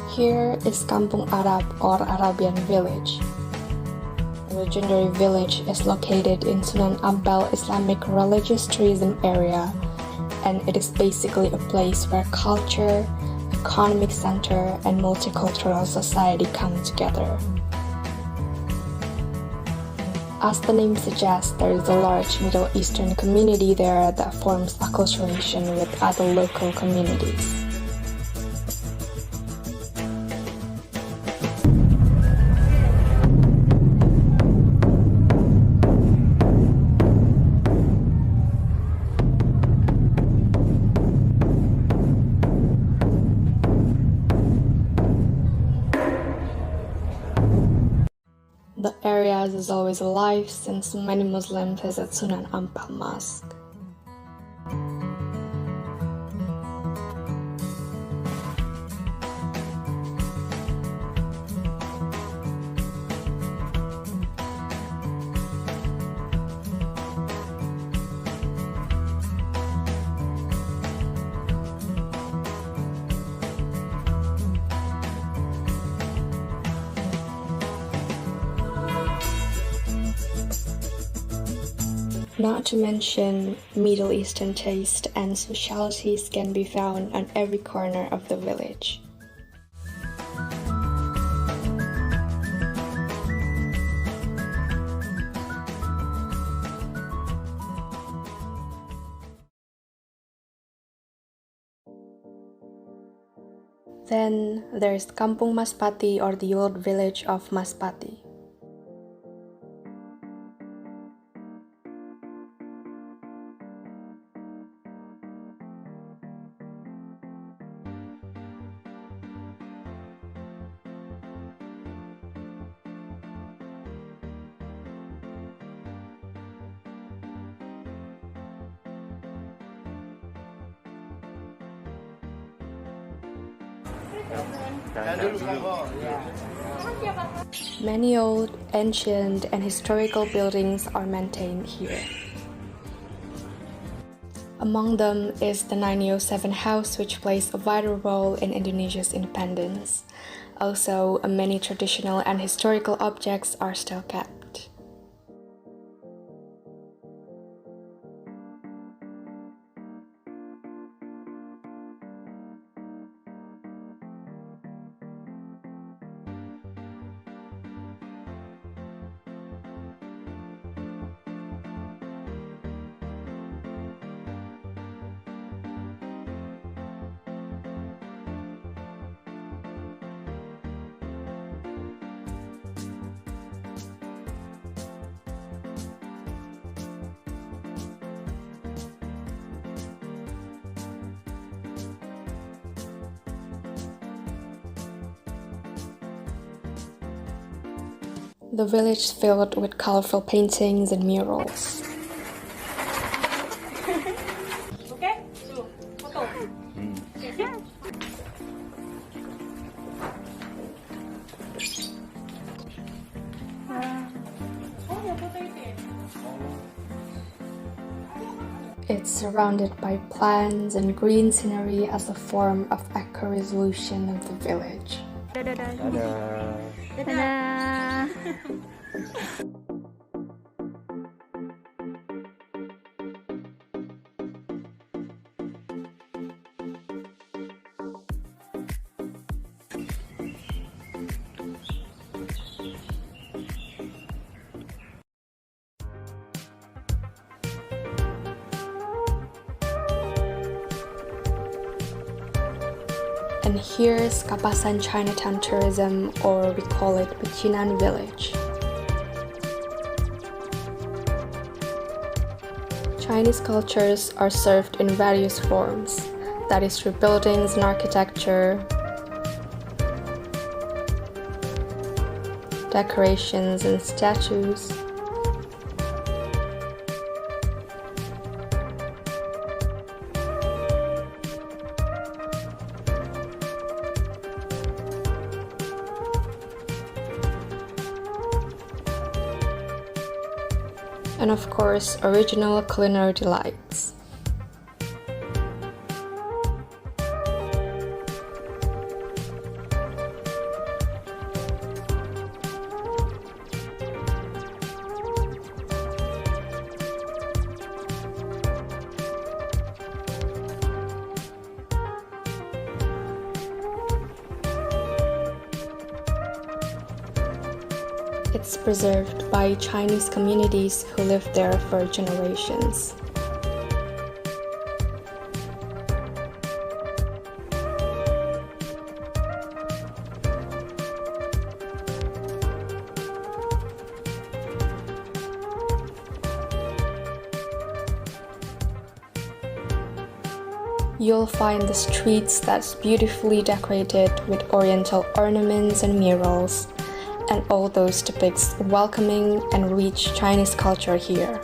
Here is Kampung Arab or Arabian village. The legendary village is located in Sunan Ampel Islamic Religious Tourism Area, and it is basically a place where culture, economic center, and multicultural society come together. As the name suggests, there is a large Middle Eastern community there that forms acculturation with other local communities. The area is always alive since many Muslims visit Sunan Ampel Mosque. Not to mention, Middle Eastern taste and specialties can be found on every corner of the village. Then there's Kampung Maspati or the old village of Maspati. Many old, ancient, and historical buildings are maintained here. Among them is the 907 house, which plays a vital role in Indonesia's independence. Also, many traditional and historical objects are still kept. The village is filled with colorful paintings and murals. It's surrounded by plants and green scenery as a form of eco-resolution of the village. And here's Kapasan Chinatown Tourism, or we call it Pecinan Village. Chinese cultures are served in various forms, that is through buildings and architecture, decorations and statues, and of course, original culinary delights. it's preserved by Chinese communities who lived there for generations. You'll find the streets that's beautifully decorated with oriental ornaments and murals, and all those depicts welcoming and rich Chinese culture here.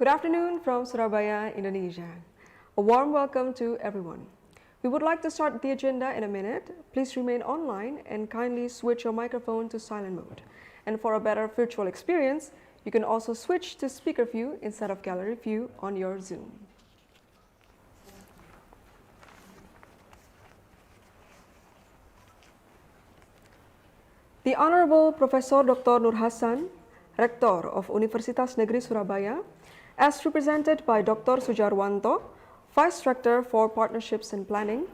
Good afternoon from Surabaya, Indonesia. A warm welcome to everyone. We would like to start the agenda in a minute. Please remain online and kindly switch your microphone to silent mode. And for a better virtual experience, you can also switch to speaker view instead of gallery view on your Zoom. The Honorable Professor Dr. Nur Hasan, Rector of Universitas Negeri Surabaya, as represented by Dr. Sujarwanto, Vice Rector for Partnerships and Planning,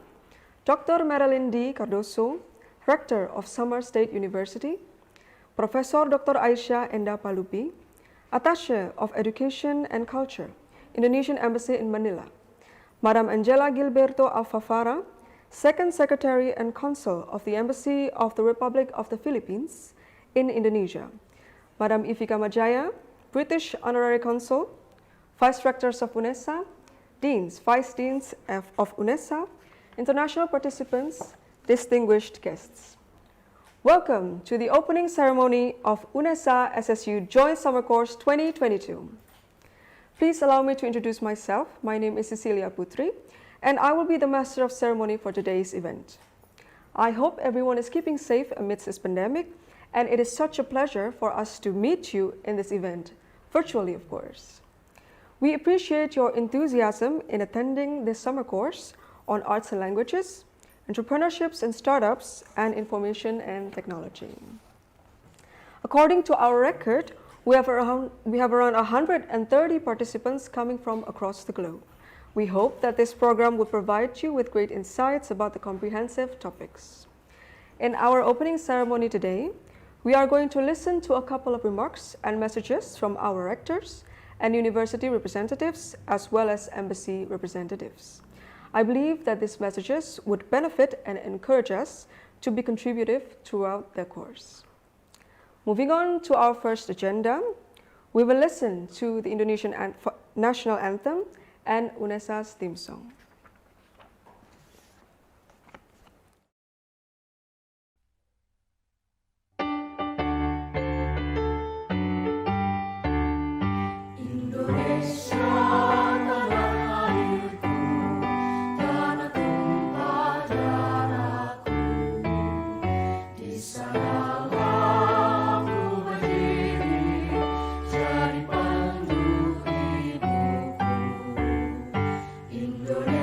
Dr. Marilyn D. Cardoso, Rector of Samar State University, Professor Dr. Aisyah Enda Palupi, Attaché of Education and Culture, Indonesian Embassy in Manila, Madam Angela Gilberto Alfafara, Second Secretary and Consul of the Embassy of the Republic of the Philippines in Indonesia, Madam Ivika Majaya, British Honorary Consul, Vice Rectors of Unesa, Deans, Vice Deans of Unesa, international participants, distinguished guests. Welcome to the opening ceremony of Unesa SSU Joint Summer Course 2022. Please allow me to introduce myself. My name is Cecilia Putri, and I will be the Master of Ceremony for today's event. I hope everyone is keeping safe amidst this pandemic, and it is such a pleasure for us to meet you in this event, virtually of course. We appreciate your enthusiasm in attending this summer course on arts and languages, entrepreneurships and startups, and information and technology. According to our record, we have around 130 participants coming from across the globe. We hope that this program will provide you with great insights about the comprehensive topics. In our opening ceremony today, we are going to listen to a couple of remarks and messages from our rectors and university representatives, as well as embassy representatives. I believe that these messages would benefit and encourage us to be contributive throughout the course. Moving on to our first agenda, we will listen to the Indonesian national anthem and Unesa's theme song. Indonesia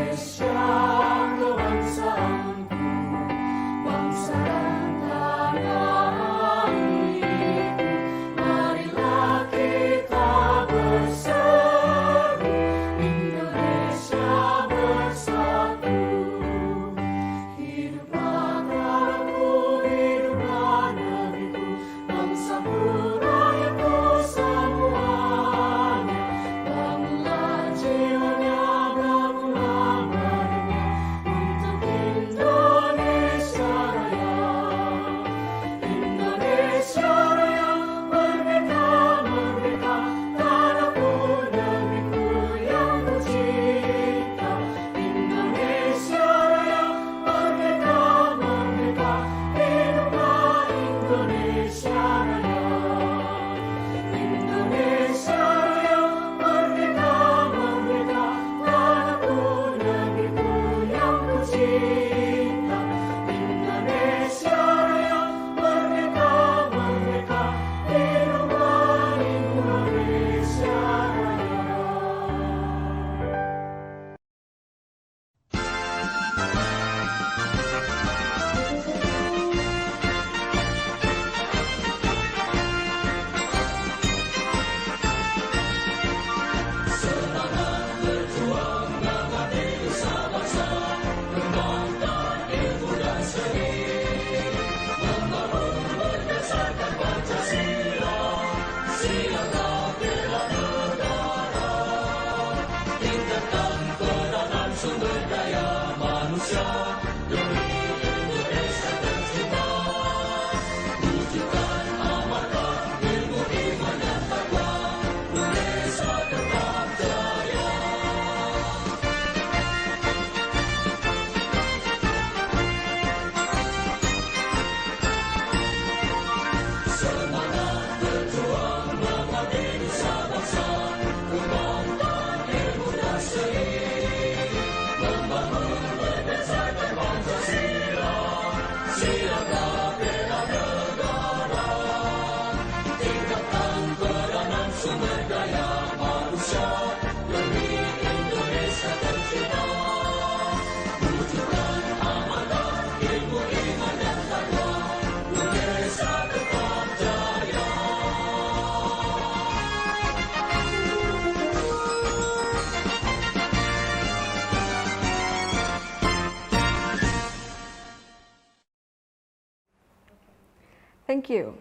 Thank you.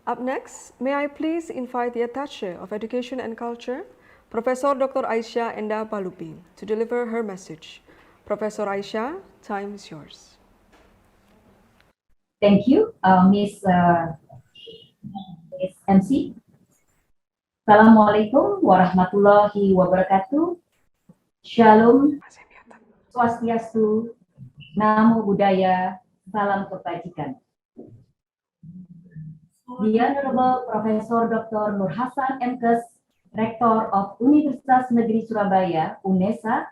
Up next, may I please invite the Attaché of Education and Culture, Professor Dr. Aisyah Enda Balupi, to deliver her message. Professor Aisyah, time is yours. Thank you, Miss MC. Assalamualaikum warahmatullahi wabarakatuh. Shalom, Swastiastu, Namo Buddhaya, Salam Kebajikan. The Honorable Professor Dr. Nur Hasan MKes, Rector of Universitas Negeri Surabaya, Unesa,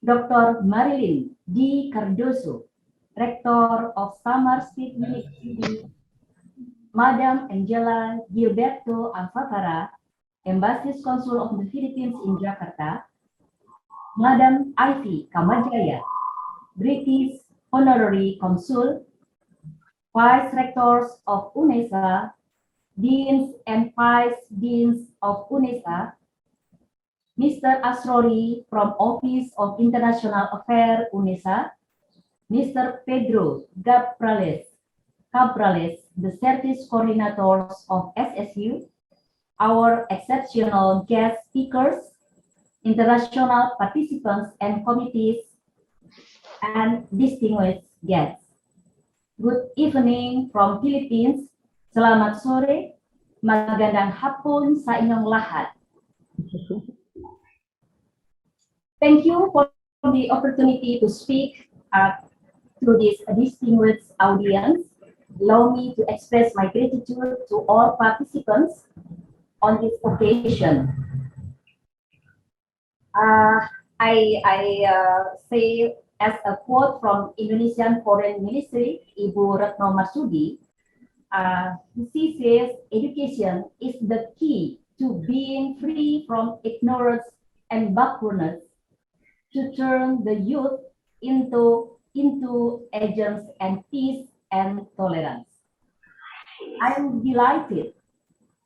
Dr. Marilyn D. Cardoso, Rector of Samar State University, Madam Angela Gilberto Alfatara, Embassy Consul of the Philippines in Jakarta, Madam Ivy Kamajaya, British Honorary Consul, Vice Rectors of Unesa, Deans and Vice Deans of Unesa, Mr. Asrori from Office of International Affairs Unesa, Mr. Pedro Cabrales, the Service Coordinators of SSU, our exceptional guest speakers, international participants and committees, and distinguished guests. Good evening from Philippines. Selamat sore, magandang hapon sa inyong lahat. Thank you for the opportunity to speak to this distinguished audience. Allow me to express my gratitude to all participants on this occasion. I say as a quote from Indonesian Foreign Ministry, Ibu Retno Marsudi, she says, education is the key to being free from ignorance and backwardness, to turn the youth into agents and peace and tolerance. I am delighted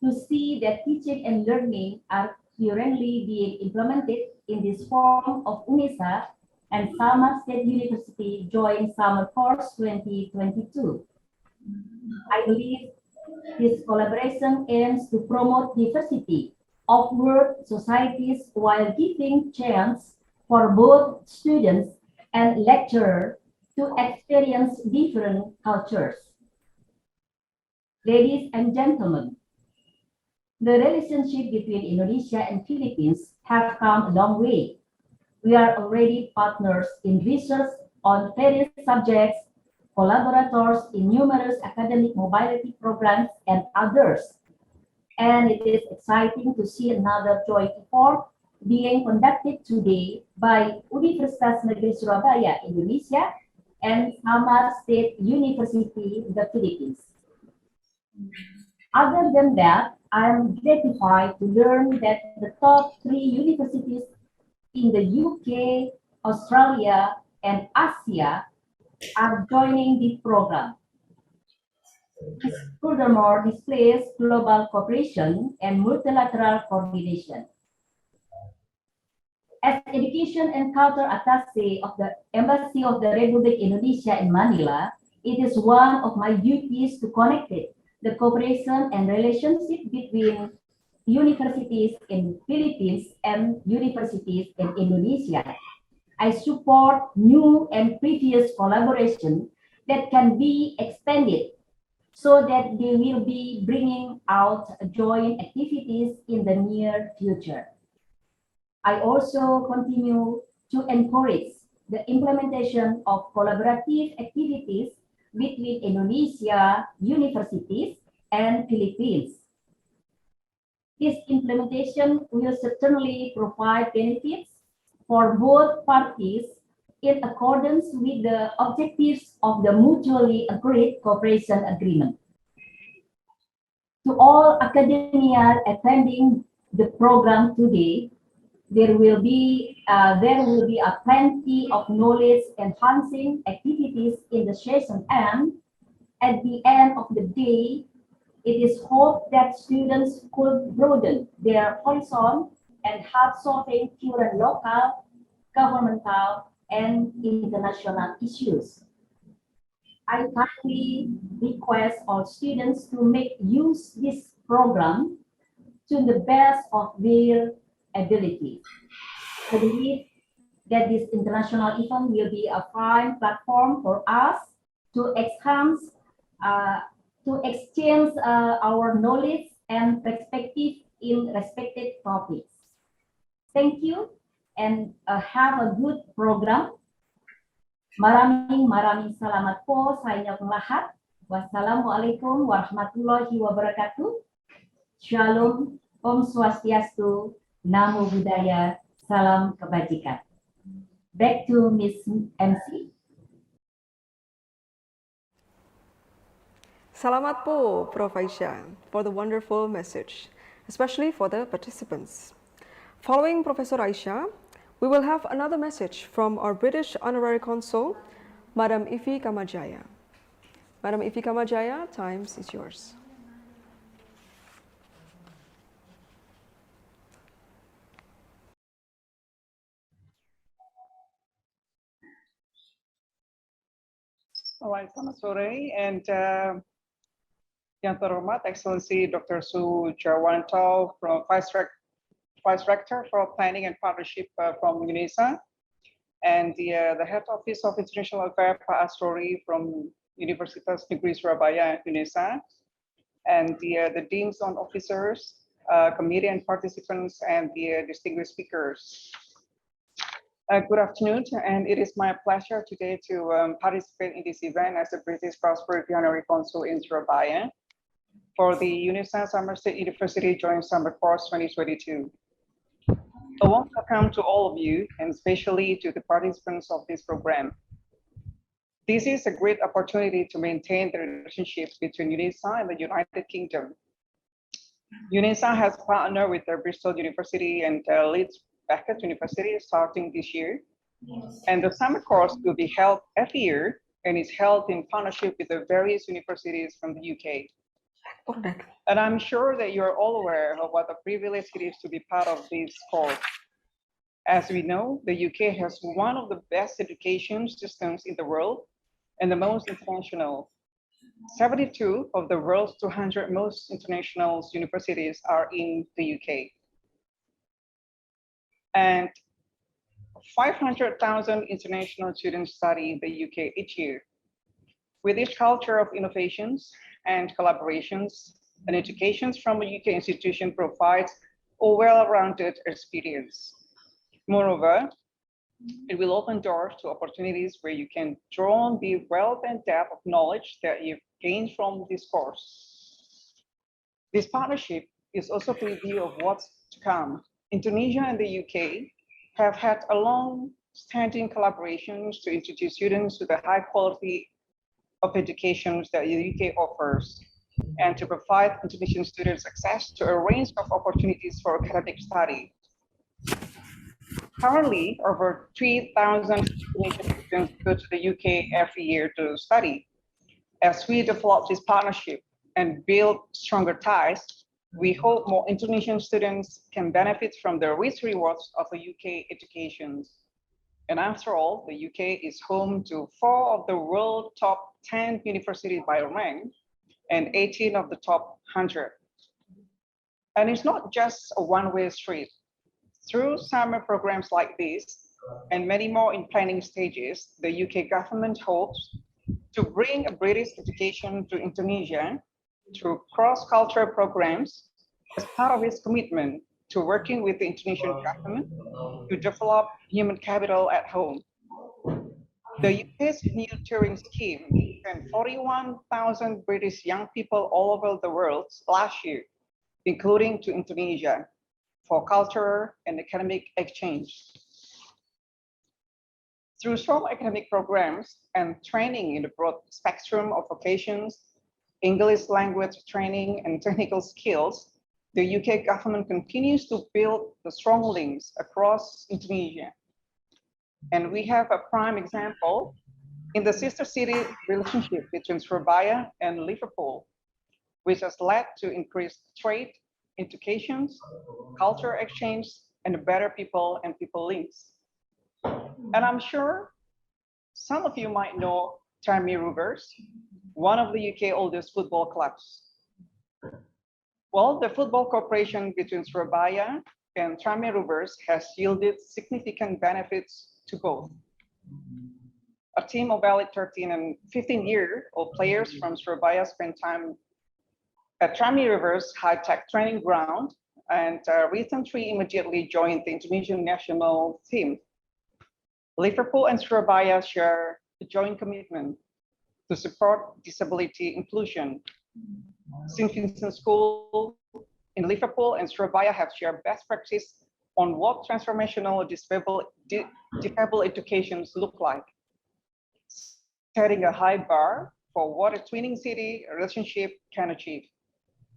to see that teaching and learning are currently being implemented in this form of Unesa and Samar State University Joint Summer Course 2022. I believe this collaboration aims to promote diversity of world societies while giving chance for both students and lecturers to experience different cultures. Ladies and gentlemen, the relationship between Indonesia and Philippines have come a long way. We are already partners in research on various subjects, collaborators in numerous academic mobility programs, and others. And it is exciting to see another joint effort being conducted today by Universitas Negeri Surabaya, Indonesia, and Samar State University, the Philippines. Other than that, I am gratified to learn that the top 3 universities in the UK, Australia, and Asia are joining the program. This furthermore displays global cooperation and multilateral coordination. As Education and Culture Attaché of the Embassy of the Republic Indonesia in Manila, it is one of my duties to connect the cooperation and relationship between universities in Philippines and universities in Indonesia. I support new and previous collaboration that can be expanded so that they will be bringing out joint activities in the near future. I also continue to encourage the implementation of collaborative activities between Indonesia universities and Philippines. This implementation will certainly provide benefits for both parties in accordance with the objectives of the mutually agreed cooperation agreement. To all academia attending the program today, there will be a plenty of knowledge enhancing activities in the session, and at the end of the day, it is hoped that students could broaden their horizon and help solving current local, governmental, and international issues. I kindly request all students to make use this program to the best of their abilities. I believe that this international event will be a fine platform for us to enhance, to exchange our knowledge and perspective in respected topics. Thank you and have a good program. Maraming salamat po sa inyong lahat. Wassalamualaikum warahmatullahi wabarakatuh. Shalom, Om Swastiastu, Namo Buddhaya, Salam Kebajikan. Back to Miss MC. Salamat po, Prof. Aisyah, for the wonderful message, especially for the participants. Following Professor Aisyah, we will have another message from our British Honorary Consul, Madam Ifi Kamajaya. Madam Ifi Kamajaya, times is yours. All right, selamat sore, and yang terhormat Excellency Dr. Su Jarwanto, from Vice Rector for Planning and Partnership from Unesa, and the Head Office of International Affairs Pak Astori from Universitas Negeri Surabaya, Unesa, and the Deans and Officers, committee and participants, and the distinguished speakers. Good afternoon, and it is my pleasure today to participate in this event as the British Prosperity Honorary Consul in Surabaya for the Unesa Somerset University Joint Summer Course 2022. A warm welcome to all of you, and especially to the participants of this program. This is a great opportunity to maintain the relationship between Unesa and the United Kingdom. Unesa has partnered with the Bristol University and Leeds Beckett University starting this year. And the summer course will be held every year and is held in partnership with the various universities from the UK. And I'm sure that you're all aware of what a privilege it is to be part of this course. As we know, the UK has one of the best education systems in the world and the most international. 72 of the world's 200 most international universities are in the UK. And 500,000 international students study in the UK each year. With this culture of innovations and collaborations, an education from a UK institution provides a well-rounded experience. Moreover, it will open doors to opportunities where you can draw on the wealth and depth of knowledge that you've gained from this course. This partnership is also a preview of what's to come. Indonesia and the UK have had a long-standing collaborations to introduce students to the high quality of education that the UK offers, and to provide Indonesian students access to a range of opportunities for academic study. Currently, over 3,000 Indonesian students go to the UK every year to study. As we develop this partnership and build stronger ties, we hope more Indonesian students can benefit from the rich rewards of a UK education. And after all, the UK is home to 4 of the world's top 10 universities by rank and 18 of the top 100. And it's not just a one-way street. Through summer programs like this and many more in planning stages, the UK government hopes to bring a British education to Indonesia through cross-cultural programs as part of its commitment to working with the Indonesian government to develop human capital at home. The UK's new touring scheme sent 41,000 British young people all over the world last year, including to Indonesia, for cultural and academic exchange. Through strong academic programs and training in the broad spectrum of vocations, English language training and technical skills, the UK government continues to build the strong links across Indonesia. And we have a prime example in the sister city relationship between Surabaya and Liverpool, which has led to increased trade, education, culture exchange, and better people and people links. And I'm sure some of you might know Tranmere Rovers, one of the UK oldest football clubs. Well, the football cooperation between Surabaya and Tranmere Rovers has yielded significant benefits to both. A team of valid 13 and 15-year-old players from Surabaya spent time at Tranmere Rovers high-tech training ground, and recently immediately joined the Indonesian national team. Liverpool and Surabaya share a joint commitment to support disability inclusion. St. Vincent School in Liverpool and Surabaya have shared best practice on what transformational disabled educations look like, setting a high bar for what a twinning city relationship can achieve.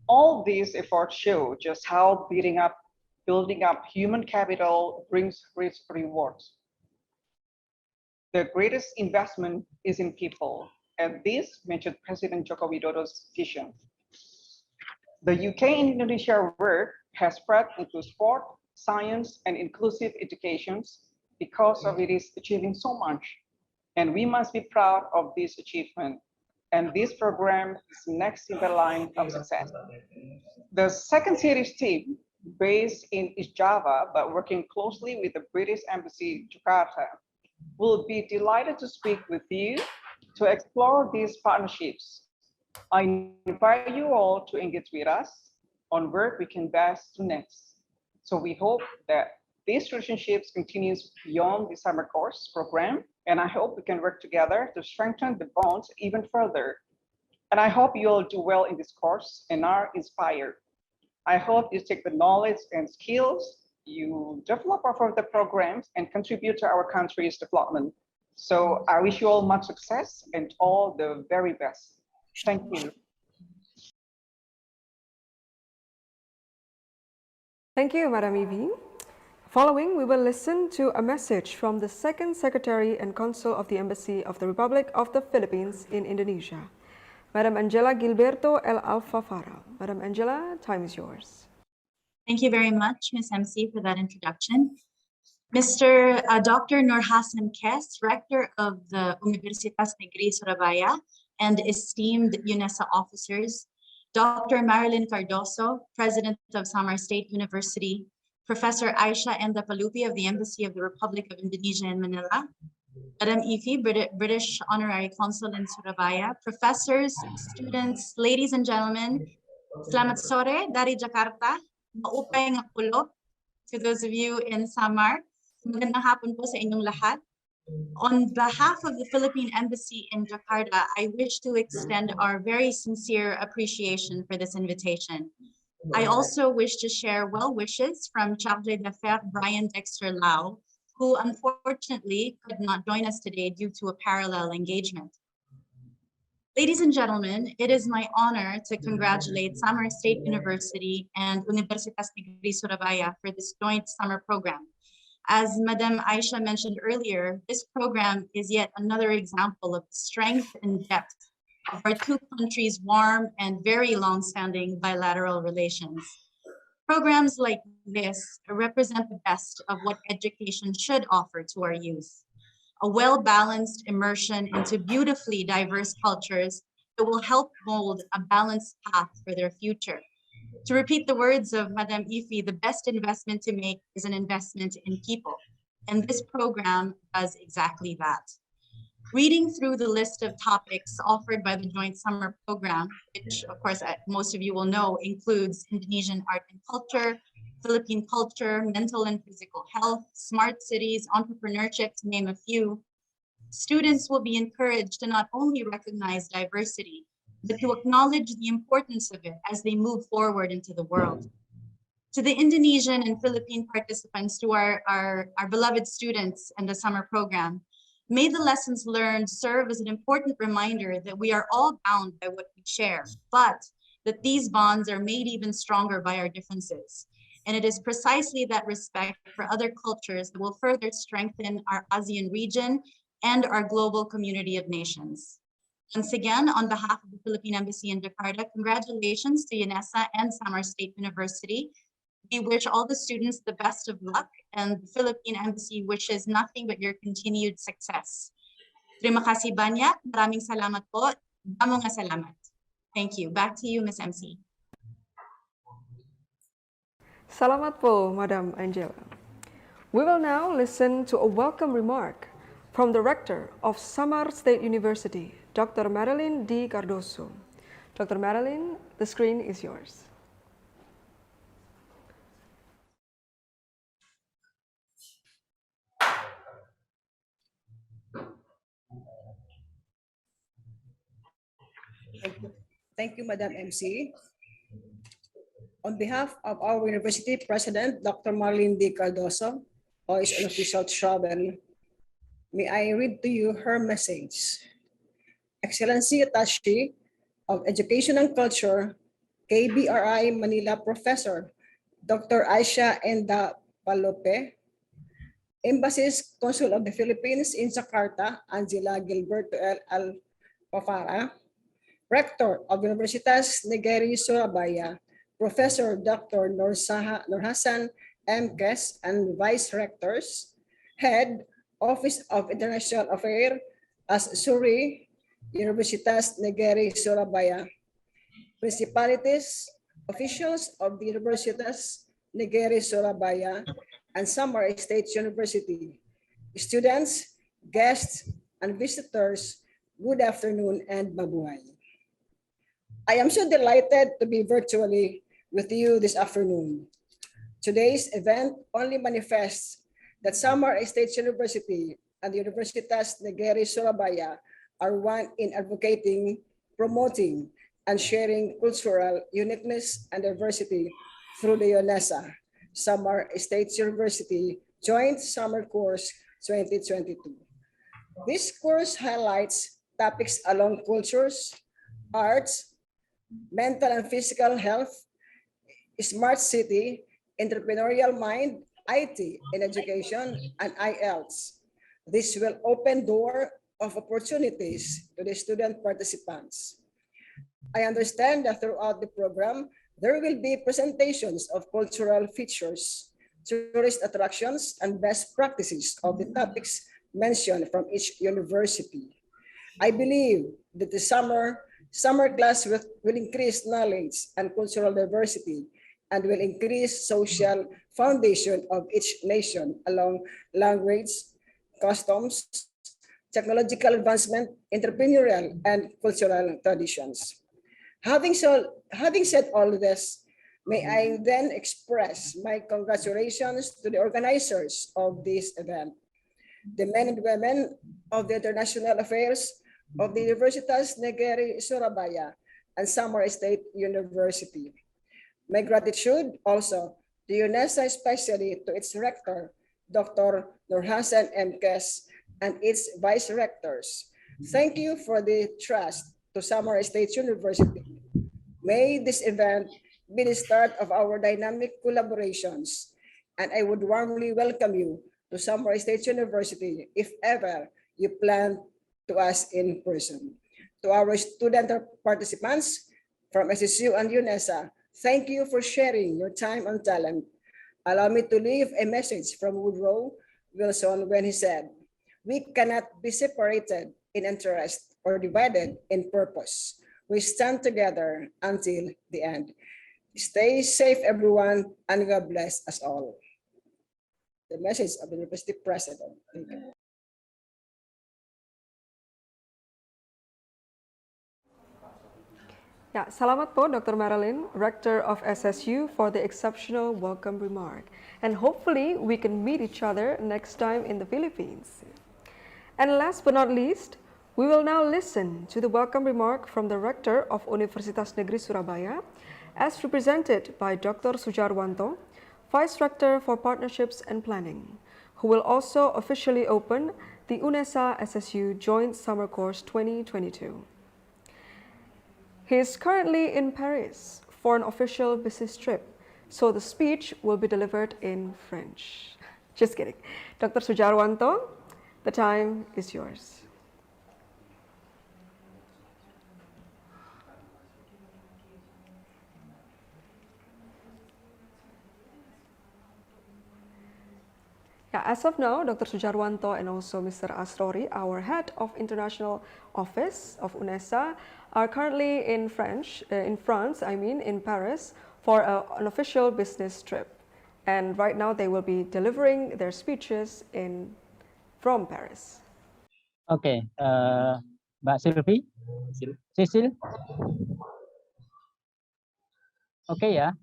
All these efforts show just how building up human capital brings rich rewards. The greatest investment is in people, and this mentioned President Joko Widodo's vision. The UK and Indonesia work has spread into sport, science, and inclusive educations because of it is achieving so much. And we must be proud of this achievement. And this program is next in the line of success. The second series team, based in East Java, but working closely with the British Embassy, Jakarta, will be delighted to speak with you to explore these partnerships. I invite you all to engage with us on where we can best do next. So we hope that these relationships continues beyond the summer course program, and I hope we can work together to strengthen the bonds even further. And I hope you all do well in this course and are inspired. I hope you take the knowledge and skills you develop over the programs and contribute to our country's development. So I wish you all much success and all the very best. Thank you. Thank you, Madam Evie. Following, we will listen to a message from the Second Secretary and Consul of the Embassy of the Republic of the Philippines in Indonesia, Madam Angela Gilberto El Alfafara. Madam Angela, time is yours. Thank you very much, Ms. MC, for that introduction. Mr. Dr. Nur Hassan Kes, Rector of the Universitas Negeri Surabaya, and esteemed Unesa officers, Dr. Marilyn Cardoso, President of Samar State University, Professor Aisha Endapalupi of the Embassy of the Republic of Indonesia in Manila, Madam Ify, British Honorary Consul in Surabaya, professors, students, ladies and gentlemen, selamat sore dari Jakarta, maupay nga pulo, to those of you in Samar, magandang hapon po sa inyong lahat. On behalf of the Philippine Embassy in Jakarta, I wish to extend our very sincere appreciation for this invitation. I also wish to share well wishes from Chargé d'Affaires Brian Dexter Lau, who unfortunately could not join us today due to a parallel engagement. Ladies and gentlemen, it is my honor to congratulate Samar State University and Universitas Negeri Surabaya for this joint summer program. As Madam Aisha mentioned earlier, this program is yet another example of the strength and depth of our two countries' warm and very long-standing bilateral relations. Programs like this represent the best of what education should offer to our youth. A well-balanced immersion into beautifully diverse cultures that will help mold a balanced path for their future. To repeat the words of Madame Ify, the best investment to make is an investment in people. And this program does exactly that. Reading through the list of topics offered by the joint summer program, which of course most of you will know includes Indonesian art and culture, Philippine culture, mental and physical health, smart cities, entrepreneurship, to name a few, students will be encouraged to not only recognize diversity, but to acknowledge the importance of it as they move forward into the world. To the Indonesian and Philippine participants, to our beloved students in the summer program, may the lessons learned serve as an important reminder that we are all bound by what we share, but that these bonds are made even stronger by our differences. And it is precisely that respect for other cultures that will further strengthen our ASEAN region and our global community of nations. Once again, on behalf of the Philippine Embassy in Jakarta, congratulations to Unesa and Samar State University. We wish all the students the best of luck, and the Philippine Embassy wishes nothing but your continued success. Terima kasih banyak. Maraming salamat po. Damo nga salamat. Thank you. Back to you, Ms. MC. Salamat po, Madam Angela. We will now listen to a welcome remark from the Rector of Samar State University, Dr. Marilyn D. Cardoso. Dr. Marilyn, the screen is yours. Thank you, Madam MC. On behalf of our University President, Dr. Marlene D. Cardoso, who is an official travel, may I read to you her message. Excellency Attaché of Education and Culture, KBRI Manila Professor, Dr. Aisha Enda Palope, Embassy's Consul of the Philippines in Jakarta, Angela Gilberto L. Alpafara, Rector of Universitas Negeri Surabaya, Professor Dr. Nurhasan M. Kes, and Vice Rectors, Head, Office of International Affairs, SSU, Universitas Negeri Surabaya, Principalities, officials of the Universitas Negeri Surabaya, and Samar State University, students, guests, and visitors, good afternoon and mabuhay. I am so delighted to be virtually with you this afternoon. Today's event only manifests that Samar State University and the Universitas Negeri Surabaya are one in advocating, promoting, and sharing cultural uniqueness and diversity through the Unesa, Samar State University Joint Summer Course 2022. This course highlights topics along cultures, arts, mental and physical health, smart city, entrepreneurial mind, IT in education, and IELTS. This will open door of opportunities to the student participants. I understand that throughout the program, there will be presentations of cultural features, tourist attractions, and best practices of the topics mentioned from each university. I believe that the summer class will increase knowledge and cultural diversity and will increase social foundation of each nation along language, customs, technological advancement, entrepreneurial, and cultural traditions. Having said all this, may I then express my congratulations to the organizers of this event, the men and women of the International Affairs of the Universitas Negeri Surabaya and Samar State University. My gratitude also to Unesa, especially to its rector, Dr. Nurhasan M. Kes, and its vice rectors. Thank you for the trust to Samar State University. May this event be the start of our dynamic collaborations, and I would warmly welcome you to Samar State University if ever you plan to us in person. To our student participants from SSU and Unesa, thank you for sharing your time and talent. Allow me to leave a message from Woodrow Wilson when he said, "We cannot be separated in interest or divided in purpose. We stand together until the end." Stay safe, everyone, and God bless us all. The message of the University President. Thank you. Ya, salamat po Dr. Marilyn, Rector of SSU, for the exceptional welcome remark. And hopefully we can meet each other next time in the Philippines. And last but not least, we will now listen to the welcome remark from the Rector of Universitas Negeri Surabaya, as represented by Dr. Sujarwanto, Vice Rector for Partnerships and Planning, who will also officially open the Unesa SSU Joint Summer Course 2022. He is currently in Paris for an official business trip, so the speech will be delivered in French. Just kidding. Dr. Sujarwanto, the time is yours. Yeah, as of now, Dr. Sujarwanto and also Mr. Asrori, our head of international office of Unesa, are currently in France, in Paris, for an official business trip. And right now they will be delivering their speeches from Paris. Oke, Mbak Sylvie, Cecil, oke ya?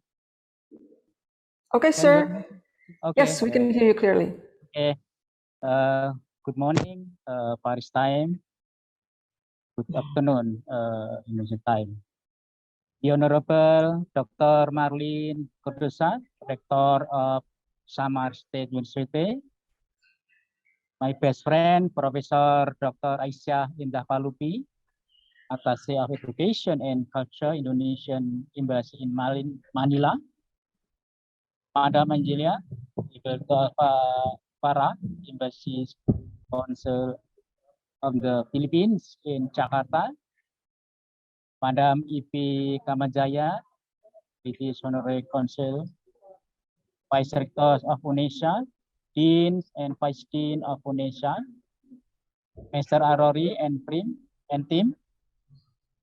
Okay, Can you hear sir. me? Okay. Yes, we can hear you clearly. Okay. Good morning, Paris time. Good afternoon, Indonesia time. The Honorable Dr. Marlene Kurdosa, Rector of Samar State University. My best friend, Professor Dr. Aisyah Indah Palupi, Attaché of Education and Culture, Indonesian Embassy in Manila. Madam Angelia, Director of Para Embassy Council of the Philippines in Jakarta. Madam EP Kamajaya, British Honorary Consul, Vice Rectors of Unesa, Deans and Vice Dean of Unesa, Mr. Arori and team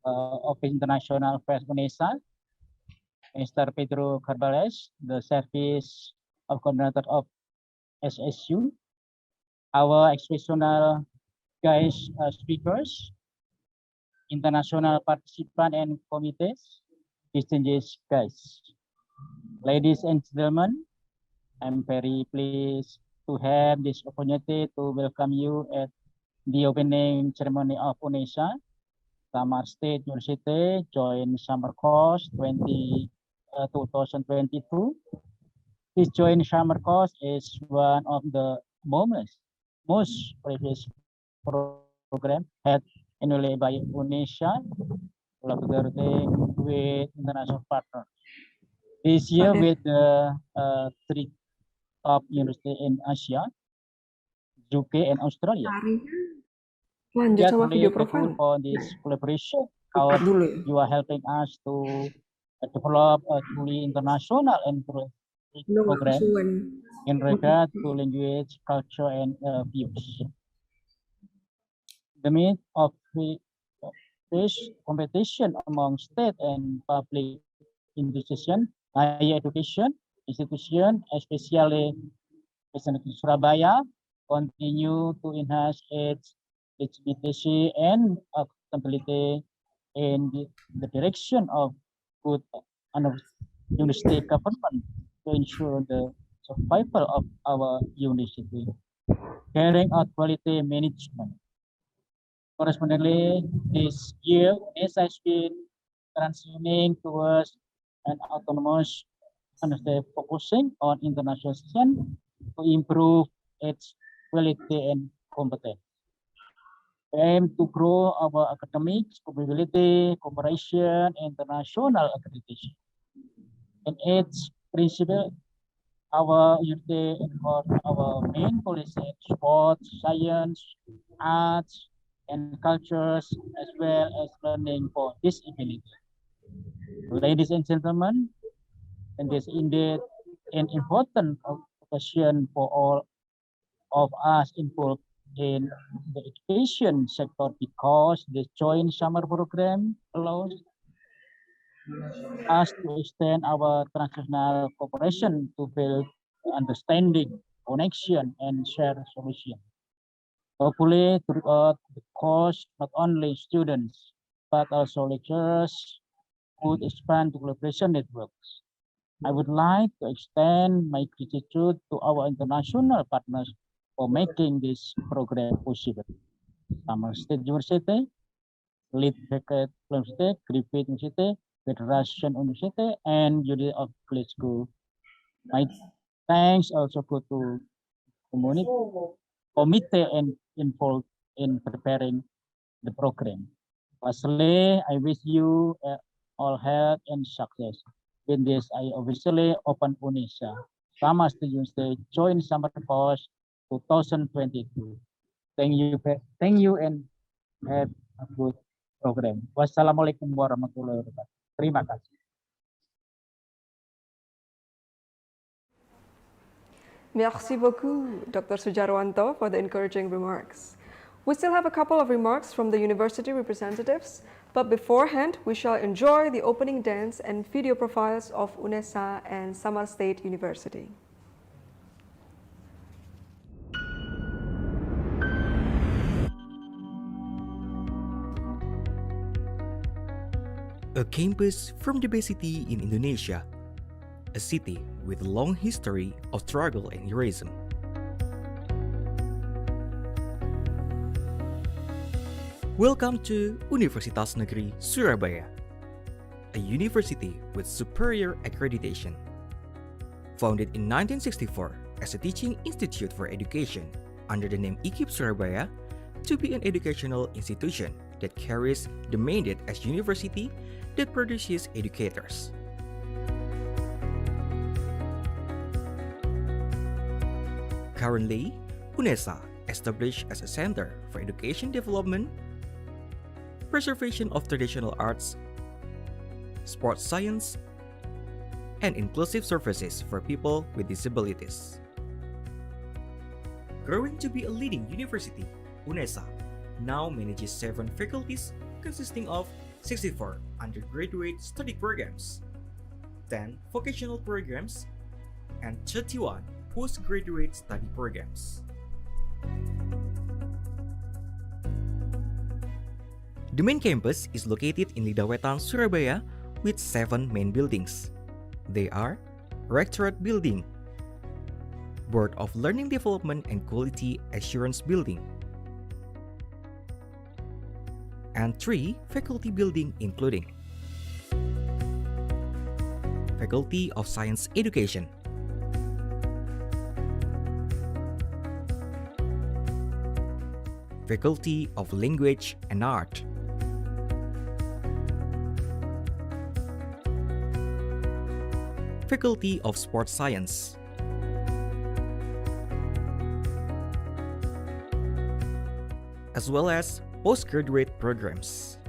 of International Affairs Unesa, Mr. Pedro Carbales, the Service of Coordinator of SSU, our exceptional guest speakers, international participants and committees, distinguished guests. Ladies and gentlemen, I'm very pleased to have this opportunity to welcome you at the opening ceremony of Unesa, Samar State University Joint Summer Course 2022. This joint summer course is one of the most previous program had annually by Unesa, collaborating with international partners. This year with the three top university in Asia, UK and Australia. Lanjut sama video Grateful profile. for this collaboration. Buka dulu ya. You are helping us to develop a truly international and program in regard to language, culture, and views. The means of this competition among state and public institutions, higher education institution, especially Surabaya, continue to enhance its legitimacy and accountability in the direction of good university government to ensure the survival of our university, carrying out quality management. Correspondingly, this year, Unesa has been transitioning towards an autonomous university focusing on internationalization to improve its quality and competence. We aim to grow our academic capability, cooperation, international accreditation. In its principle, our university enforce our main policy, sports, science, arts, and cultures, as well as learning for disability. Ladies and gentlemen, and this indeed an important occasion for all of us involved in the education sector, because the joint summer program allows us to extend our transnational cooperation to build understanding, connection, and share solution. Hopefully, throughout the course, not only students, but also lecturers would expand the collaboration networks. I would like to extend my gratitude to our international partners for making this program possible. Samar State University, Lead Beckett University, Griffith University, Federation University, and University of Glasgow. My thanks also go to committee and involved in preparing the program. Lastly, I wish you all health and success. In this, I officially open Unesa, Samar State University Joint Summer Course 2022. Thank you, and have a good program. Wassalamualaikum warahmatullahi wabarakatuh. Terima kasih. Merci beaucoup, Dr. Sujarwanto, for the encouraging remarks. We still have a couple of remarks from the university representatives, but beforehand, we shall enjoy the opening dance and video profiles of Unesa and Samar State University. A campus from the best city in Indonesia, a city with a long history of struggle and heroism. Welcome to Universitas Negeri Surabaya, a university with superior accreditation. Founded in 1964 as a teaching institute for education under the name IKIP Surabaya, to be an educational institution that carries the mandate as university that produces educators. Currently, Unesa, established as a center for education development, preservation of traditional arts, sports science, and inclusive services for people with disabilities. Growing to be a leading university, Unesa now manages 7 faculties consisting of 64 undergraduate study programs, 10 vocational programs, and 31 postgraduate study programs. The main campus is located in Lidawetan, Surabaya, with 7 main buildings. They are Rectorate Building, Board of Learning Development and Quality Assurance Building, and 3 faculty buildings including Faculty of Science Education, Faculty of Language and Art, Faculty of Sports Science, as well as postgraduate programs.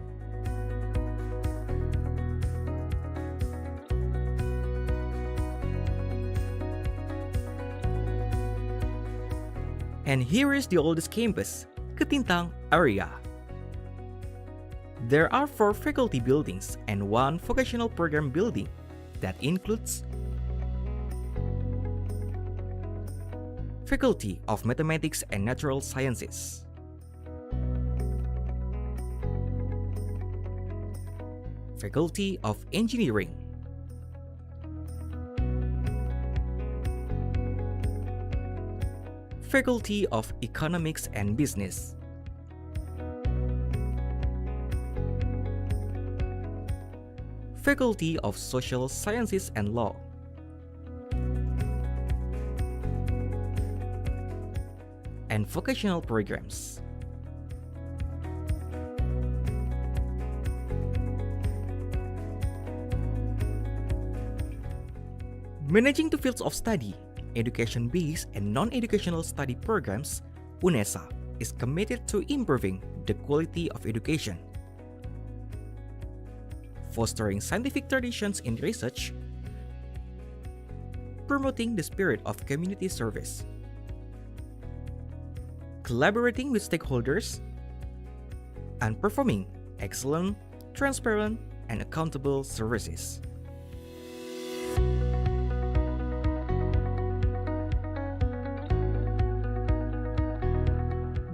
And here is the oldest campus, Ketintang area. There are 4 faculty buildings and 1 vocational program building that includes Faculty of Mathematics and Natural Sciences, Faculty of Engineering, Faculty of Economics and Business, Faculty of Social Sciences and Law, and vocational programs. Managing 2 fields of study, education-based and non-educational study programs, Unesa is committed to improving the quality of education, fostering scientific traditions in research, promoting the spirit of community service, collaborating with stakeholders, and performing excellent, transparent, and accountable services.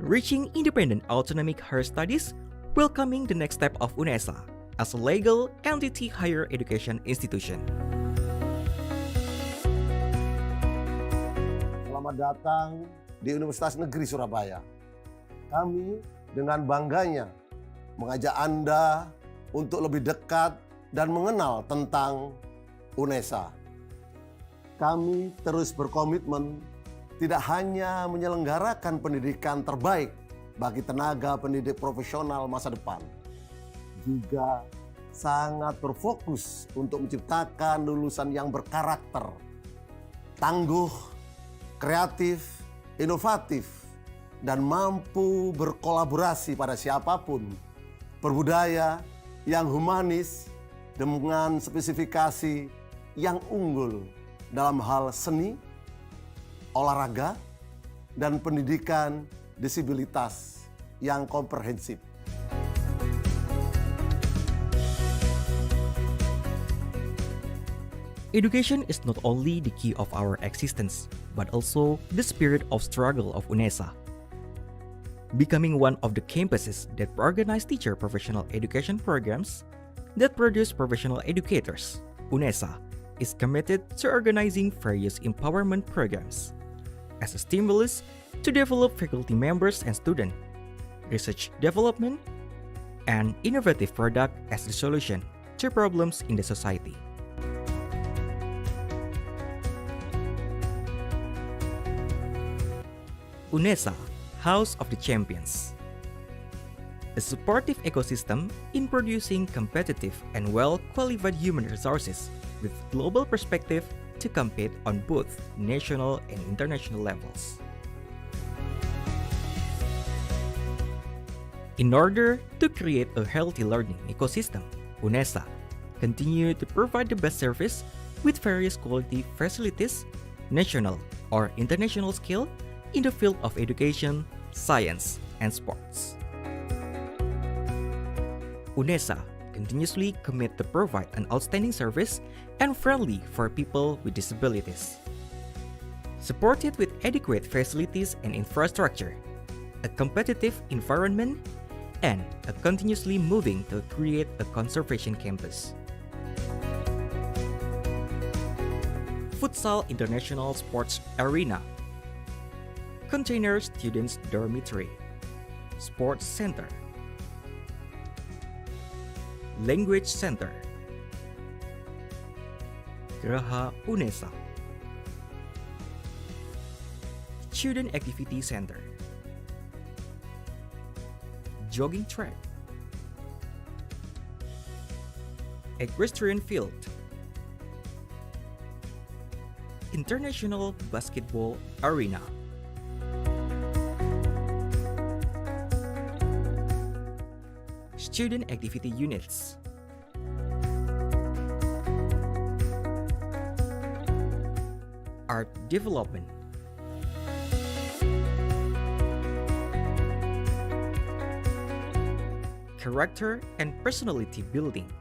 Reaching independent autonomic higher studies, welcoming the next step of Unesa as a legal entity higher education institution. Selamat datang di Universitas Negeri Surabaya. Kami dengan bangganya mengajak Anda untuk lebih dekat dan mengenal tentang Unesa. Kami terus berkomitmen tidak hanya menyelenggarakan pendidikan terbaik bagi tenaga pendidik profesional masa depan, juga sangat berfokus untuk menciptakan lulusan yang berkarakter, tangguh, kreatif, inovatif, dan mampu berkolaborasi pada siapapun, berbudaya yang humanis dengan spesifikasi yang unggul dalam hal seni, olahraga, dan pendidikan disabilitas yang komprehensif. Education is not only the key of our existence, but also the spirit of struggle of Unesa. Becoming one of the campuses that organize teacher professional education programs that produce professional educators, Unesa is committed to organizing various empowerment programs as a stimulus to develop faculty members and students, research development, and innovative product as the solution to problems in the society. Unesa, House of the Champions. A supportive ecosystem in producing competitive and well-qualified human resources with global perspective to compete on both national and international levels. In order to create a healthy learning ecosystem, Unesa continue to provide the best service with various quality facilities, national or international scale, in the field of education, science, and sports. Unesa continuously commit to provide an outstanding service and friendly for people with disabilities. Supported with adequate facilities and infrastructure, a competitive environment, and a continuously moving to create a conservation campus. Futsal International Sports Arena, Container Students Dormitory, Sports Center, Language Center, Geraha Unesa, Student Activity Center, Jogging Track, Equestrian Field, International Basketball Arena, Student Activity Units, Art Development, Character and Personality Building,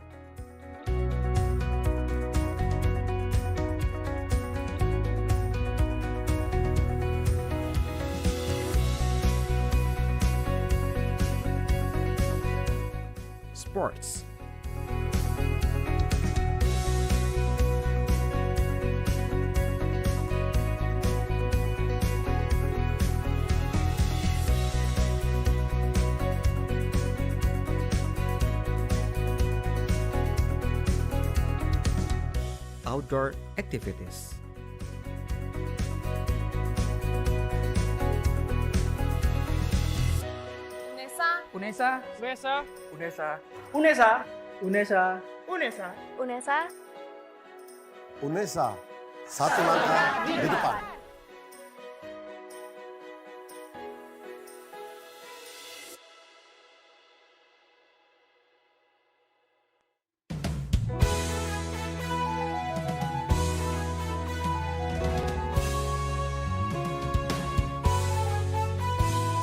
Sports, Outdoor Activities. Unesa, Unesa, Unesa, Unesa, Unesa, Unesa, Unesa. Unesa, satu langkah di depan.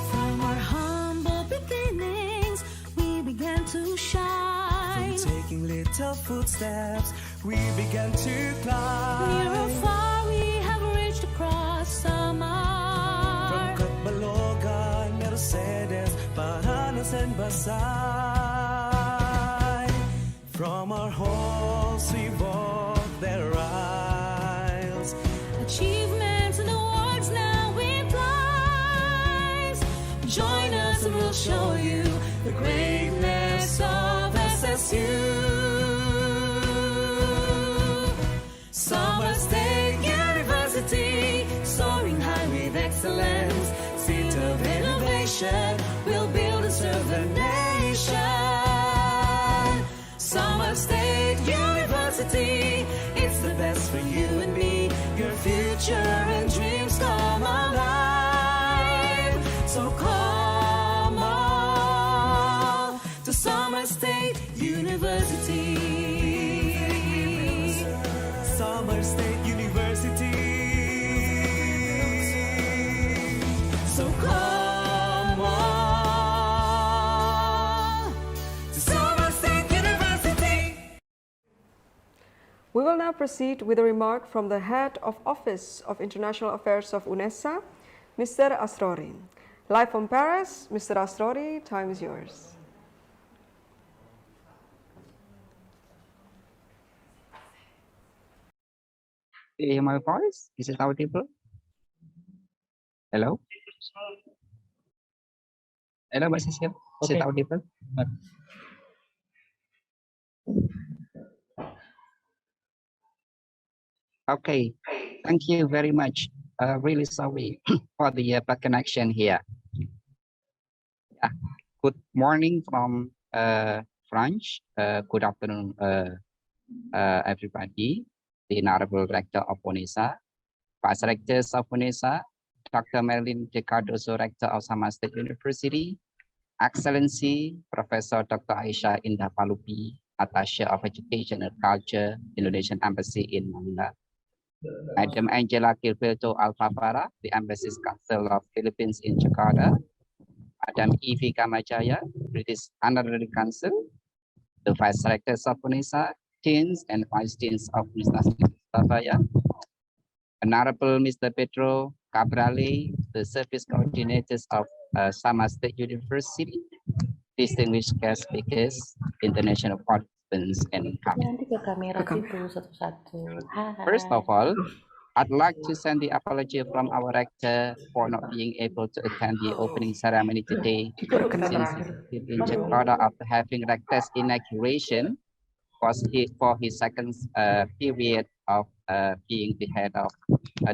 From our humble beginnings, we began to shine. From taking little footsteps, we began to climb. Near or far, we have reached across summer. From Katbalogan, Mercedes, Paranas and Basay. From our halls, we walk their aisles. Achievements and awards now in flies. Join us and we'll show you the greatness of SSU. Summer State University, soaring high with excellence. Seat of innovation, we'll build and serve the nation. Summer State University, it's the best for you and me. Your future and dreams come alive. So come on to Summer State University. Summer State University. We will now proceed with a remark from the Head of Office of International Affairs of Unesa, Mr. Asrori. Live from Paris, Mr. Asrori, time is yours. Do you hear my voice? Is it audible? Hello? Hello, Mbak Sisil. Is it audible? Okay, thank you very much. Really sorry for the bad connection here. Yeah. Good morning from France. Good afternoon, everybody. The Honorable Rector of Unesa, Vice Rectors of Unesa, Dr. Marilyn De Cardoso, Rector of Sama State University, Excellency Professor Dr. Aisha Indah Palupi, Attaché of Education and Culture, Indonesian Embassy in Manila, Madam Angela Gilberto Alfavara, the Embassy's Council of Philippines in Jakarta, Madam Evie Kamajaya, British Honorary Consul, the Vice Rectors of Unesa, Deans and Vice Deans of Universitas Surabaya, Honorable Mr. Pedro Cabrale, the Service Coordinators of Sama State University, distinguished guest speakers, international participants, and First of all, I'd like to send the apology from our rector for not being able to attend the opening ceremony today, since he's in Jakarta after having rector's inauguration for his second period of being the head of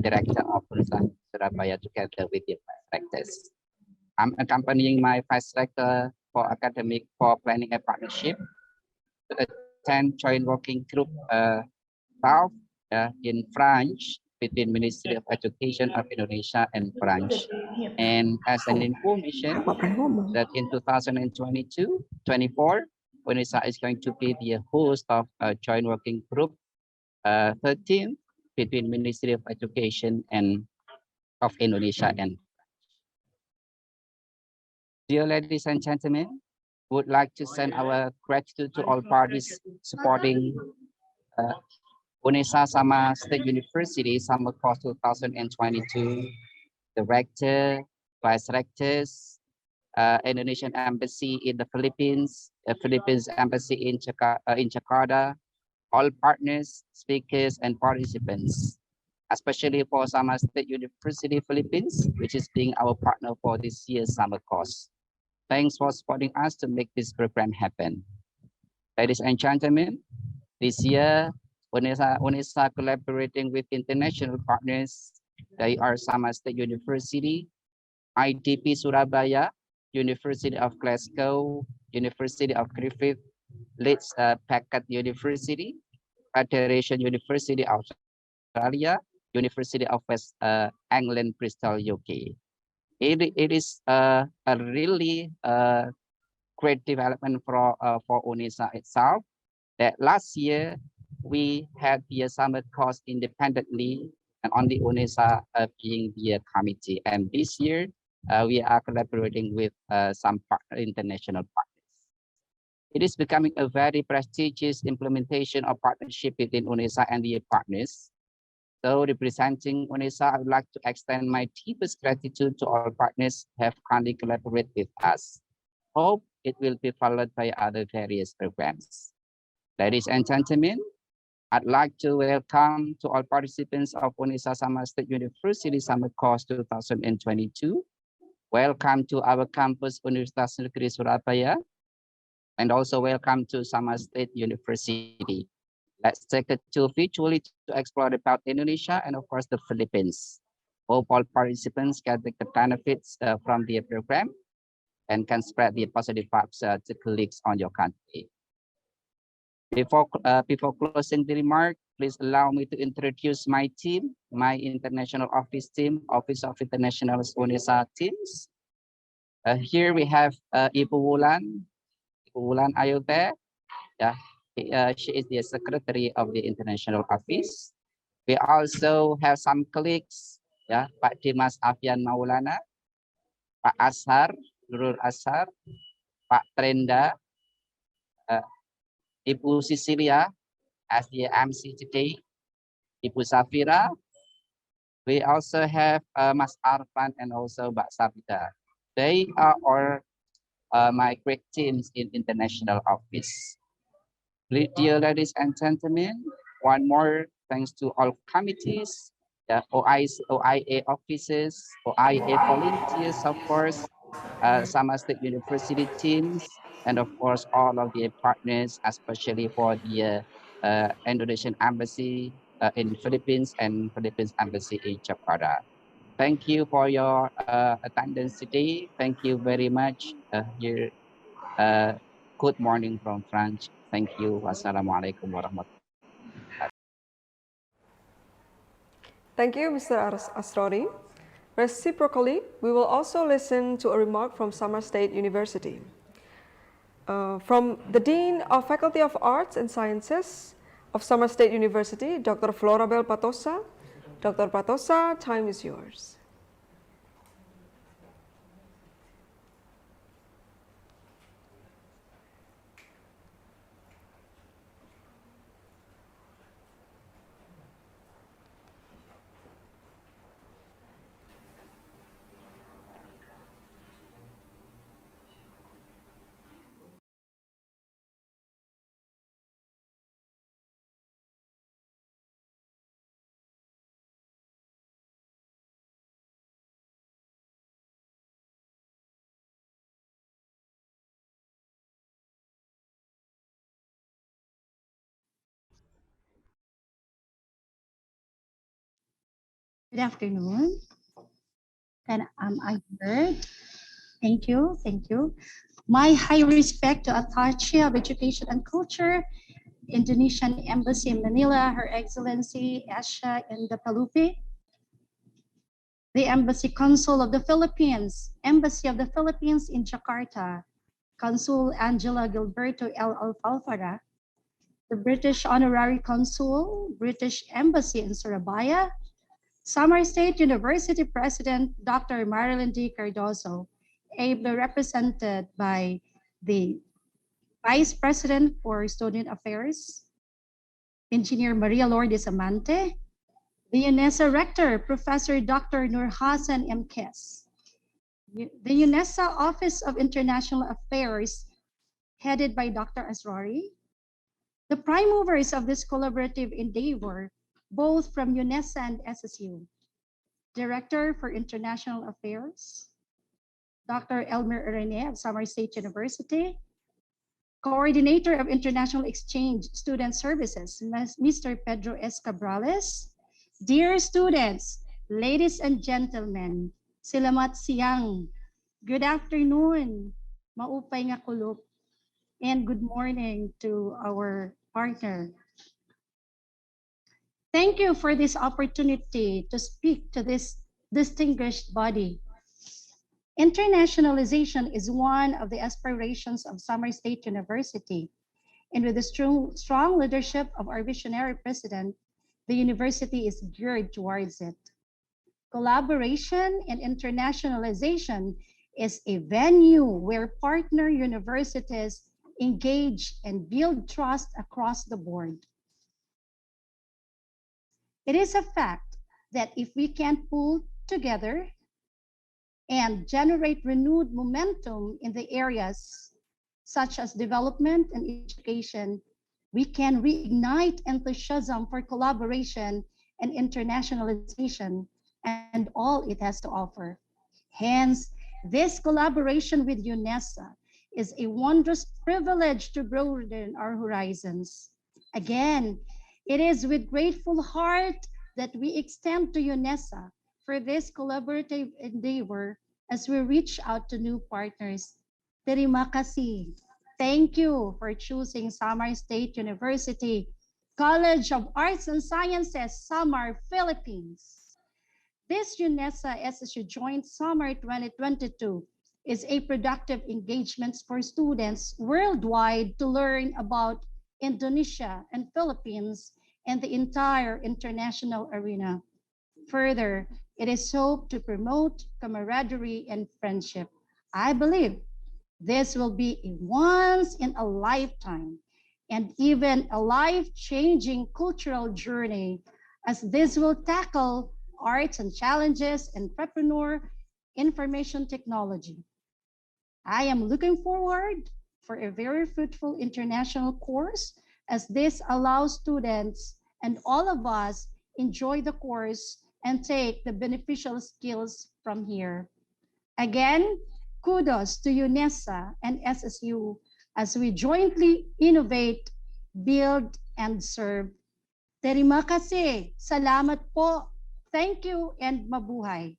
director of Universitas Surabaya together with the vice rectors. I'm accompanying my vice rector for planning and partnership to attend joint working group in French between Ministry of Education of Indonesia and France. And as an information that in 2022-24, Unesa is going to be the host of a joint working group 13 between Ministry of Education and of Indonesia and Dear ladies and gentlemen, would like to send our gratitude to all parties supporting Unesa Sama State University Summer Course 2022, the rector, vice rectors, Indonesian Embassy in the Philippines, Philippines Embassy in Jakarta, all partners, speakers, and participants, especially for Sama State University Philippines, which is being our partner for this year's summer course. Thanks for supporting us to make this program happen. Ladies and gentlemen, this year, Unesa collaborating with international partners, they are Sama State University, IDP Surabaya, University of Glasgow, University of Griffith, Leeds Packard University, Federation University of Australia, University of West England, Bristol, UK. It is a really great development for Unesa itself. That last year we had the summer course independently and only Unesa being the committee. And this year we are collaborating with some international partners. It is becoming a very prestigious implementation of partnership between Unesa and the partners. So representing Unesa, I would like to extend my deepest gratitude to all partners who have kindly collaborated with us. Hope it will be followed by other various programs. Ladies and gentlemen, I'd like to welcome to all participants of Unesa Sama State University Summer Course 2022. Welcome to our campus Universitas Negeri Surabaya, and also welcome to Sama State University. Let's take a tour virtually to explore about Indonesia and of course the Philippines. Hope all participants get the benefits from the program and can spread the positive vibes to colleagues on your country. Before closing the remark, please allow me to introduce my team, my international office team, Office of International Unesa teams. Here we have Ibu Wulan. Ibu Wulan, are you there? Yeah, she is the secretary of the international office. We also have some colleagues, yeah, Pak Dimas Afian Maulana, Pak Ashar, Nurul Ashar, Pak Trenda, Ibu Sisilia, as the MC today, Ibu Safira. We also have Mas Arfan and also Mbak Sabita. They are all my great teams in international office. Dear ladies and gentlemen, one more thanks to all committees, the OIA offices, OIA volunteers, of course, Samar State University teams, and of course, all of the partners, especially for the Indonesian Embassy in Philippines and Philippines Embassy in Jakarta. Thank you for your attendance today. Thank you very much. Good morning from France. Thank you. Wassalamualaikum warahmatullahi. Thank you, Mr. Asrori. Reciprocally, we will also listen to a remark from Samar State University. From the Dean of Faculty of Arts and Sciences of Samar State University, Dr. Florabel Patosa. Dr. Patosa, time is yours. Good afternoon. And I heard. Thank you. Thank you. My high respect to Attaché of Education and Culture, Indonesian Embassy in Manila, Her Excellency Asha Indapalupi, the Embassy Consul of the Philippines, Embassy of the Philippines in Jakarta, Consul Angela Gilberto L. Alfalfara, the British Honorary Consul, British Embassy in Surabaya, Samar State University President Dr. Marilyn D. Cardoso, ably represented by the Vice President for Student Affairs, Engineer Maria Lourdes Amante, the Unesa Rector, Professor Dr. Nur Hassan M. Kes, the Unesa Office of International Affairs, headed by Dr. Asrori, the prime movers of this collaborative endeavor, both from Unesa and SSU, Director for International Affairs, Dr. Elmer Rene of Samar State University, Coordinator of International Exchange Student Services, Mr. Pedro S. Cabrales. Dear students, ladies and gentlemen, selamat siang, good afternoon, maupay nga kulop, and good morning to our partner. Thank you for this opportunity to speak to this distinguished body. Internationalization is one of the aspirations of Samar State University, and with the strong leadership of our visionary president, the university is geared towards it. Collaboration and internationalization is a venue where partner universities engage and build trust across the board. It is a fact that if we can pull together and generate renewed momentum in the areas such as development and education, we can reignite enthusiasm for collaboration and internationalization and all it has to offer. Hence, this collaboration with Unesa is a wondrous privilege to broaden our horizons. Again, it is with grateful heart that we extend to Unesa for this collaborative endeavor as we reach out to new partners. Terima kasih. Thank you for choosing Samar State University, College of Arts and Sciences, Samar, Philippines. This Unesa SSU Joint Summer 2022 is a productive engagement for students worldwide to learn about Indonesia and Philippines and the entire international arena. Further, it is hoped to promote camaraderie and friendship. I believe this will be a once in a lifetime and even a life-changing cultural journey, as this will tackle arts and challenges, entrepreneur, information technology. I am looking forward for a very fruitful international course, as this allows students and all of us enjoy the course and take the beneficial skills from here. Again, kudos to Unesa and SSU as we jointly innovate, build, and serve. Terima kasih. Salamat po. Thank you and mabuhay.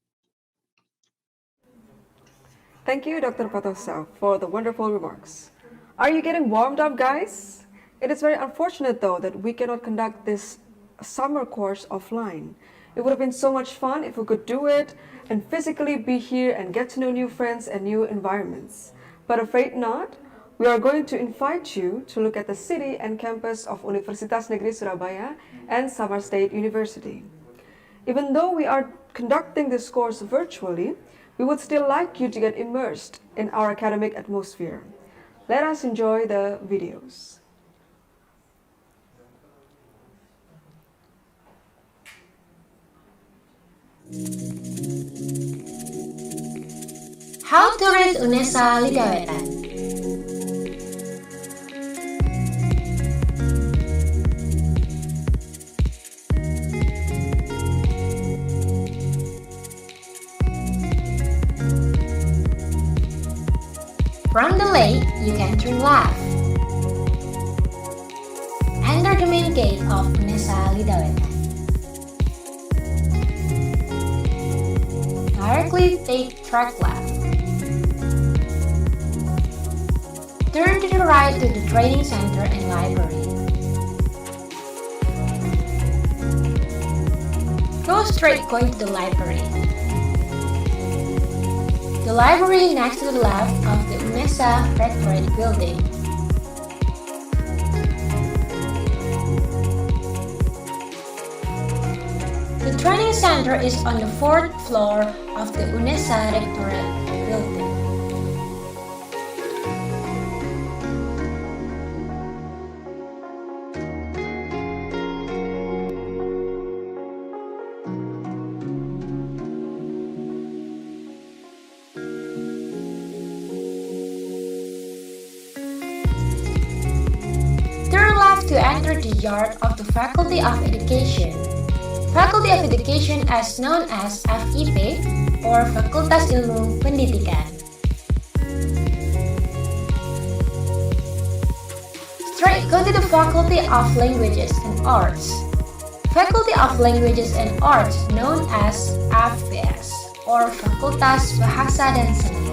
Thank you, Dr. Patosa, for the wonderful remarks. Are you getting warmed up, guys? It is very unfortunate, though, that we cannot conduct this summer course offline. It would have been so much fun if we could do it and physically be here and get to know new friends and new environments. But afraid not, we are going to invite you to look at the city and campus of Universitas Negeri Surabaya and Samar State University. Even though we are conducting this course virtually, we would still like you to get immersed in our academic atmosphere. Let us enjoy the videos. How to read Unesa Lidawetan. From the lake, you can turn left. Enter the main gate of Unesa Lidawetan. Directly take track left. Turn to the right to the training center and library. Go straight going to the library. The library next to the left of the Unesa Rectorate building. The training center is on the 4th floor of the Unesa Rectorate building. Turn left to enter the yard of the Faculty of Education. Faculty of Education as known as FIP or Fakultas Ilmu Pendidikan. Straight go to the Faculty of Languages and Arts. Faculty of Languages and Arts known as FBS or Fakultas Bahasa dan Seni.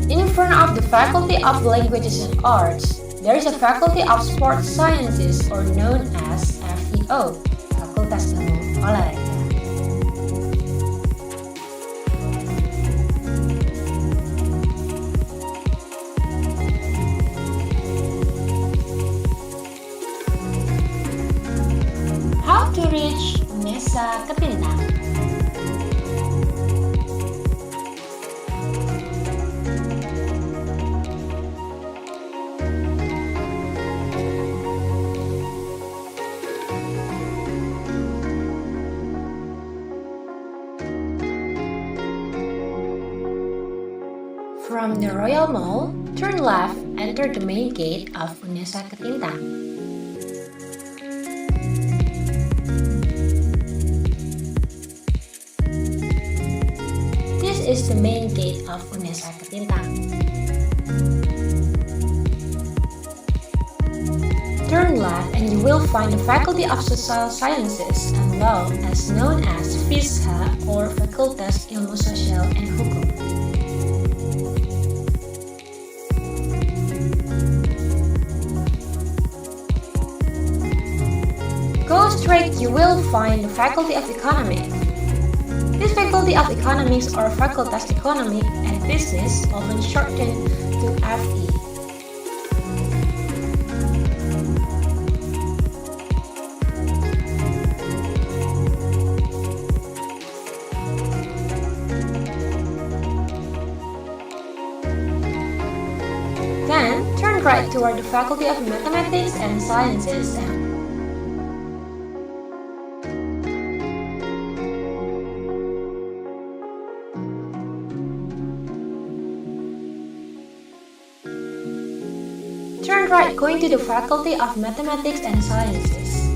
In front of the Faculty of Languages and Arts, there is a Faculty of Sports Sciences or known as FEO, Fakultas Ilmu Olahraga. How to reach Unesa Ketintang. From the Royal Mall, turn left, enter the main gate of Unesa Ketintang. This is the main gate of Unesa Ketintang. Turn left and you will find the Faculty of Social Sciences and Law as known as FISHA or Fakultas Ilmu Sosial and Hukum. straight, you will find the Faculty of Economics. This Faculty of Economics or Fakultas Economic and Business, often shortened to FE. Then, turn right toward the Faculty of Mathematics and Sciences. Turn right going to the Faculty of Mathematics and Sciences.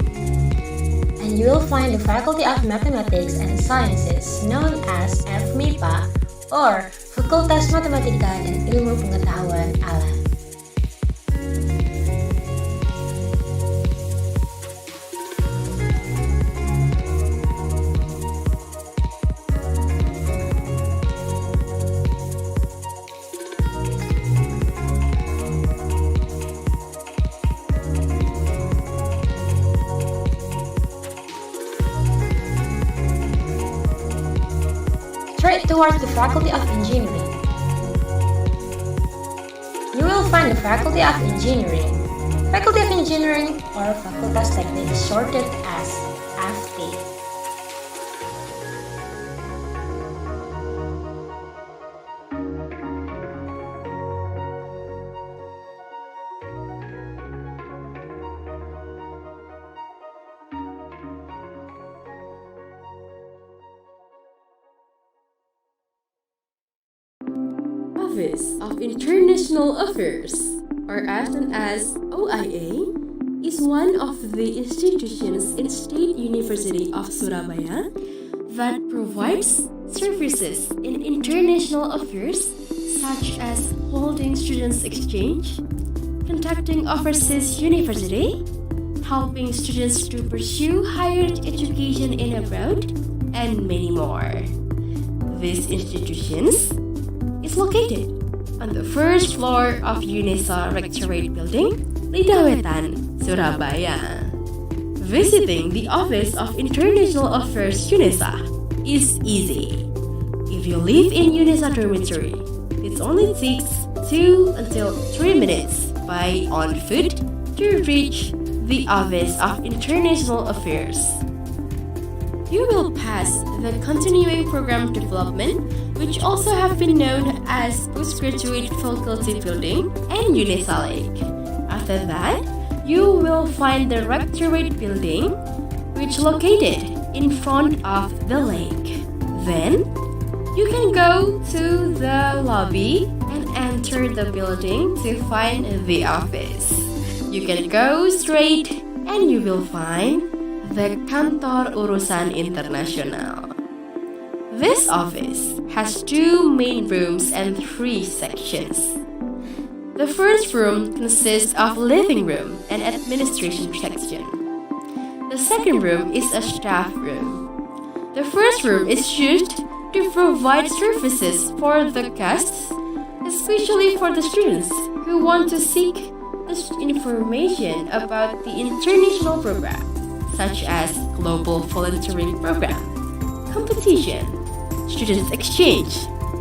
And you will find the Faculty of Mathematics and Sciences known as FMIPA or Fakultas Matematika dan Ilmu Pengetahuan Alam. Straight towards the Faculty of Engineering. You will find the Faculty of Engineering. Faculty of Engineering or Fakultas Teknik shorted as FT. Office of International Affairs, or as known as OIA, is one of the institutions in State University of Surabaya that provides services in international affairs such as holding students' exchange, conducting overseas university, helping students to pursue higher education in abroad, and many more. These institutions is located on the first floor of Unesa Rectorate Building, Lidawetan, Surabaya. Visiting the Office of International Affairs Unesa is easy. If you live in Unesa dormitory, it only takes 2 until 3 minutes by on foot to reach the Office of International Affairs. You will pass the continuing program development, which also have been known as Postgraduate Faculty Building and Unesa Lake. After that, you will find the Rectorate Building, which located in front of the lake. Then, you can go to the lobby and enter the building to find the office. You can go straight and you will find the Kantor Urusan Internasional. This office has 2 main rooms and 3 sections. The first room consists of living room and administration section. The second room is a staff room. The first room is used to provide services for the guests, especially for the students who want to seek information about the international program, such as Global Volunteering Program, competition, student exchange,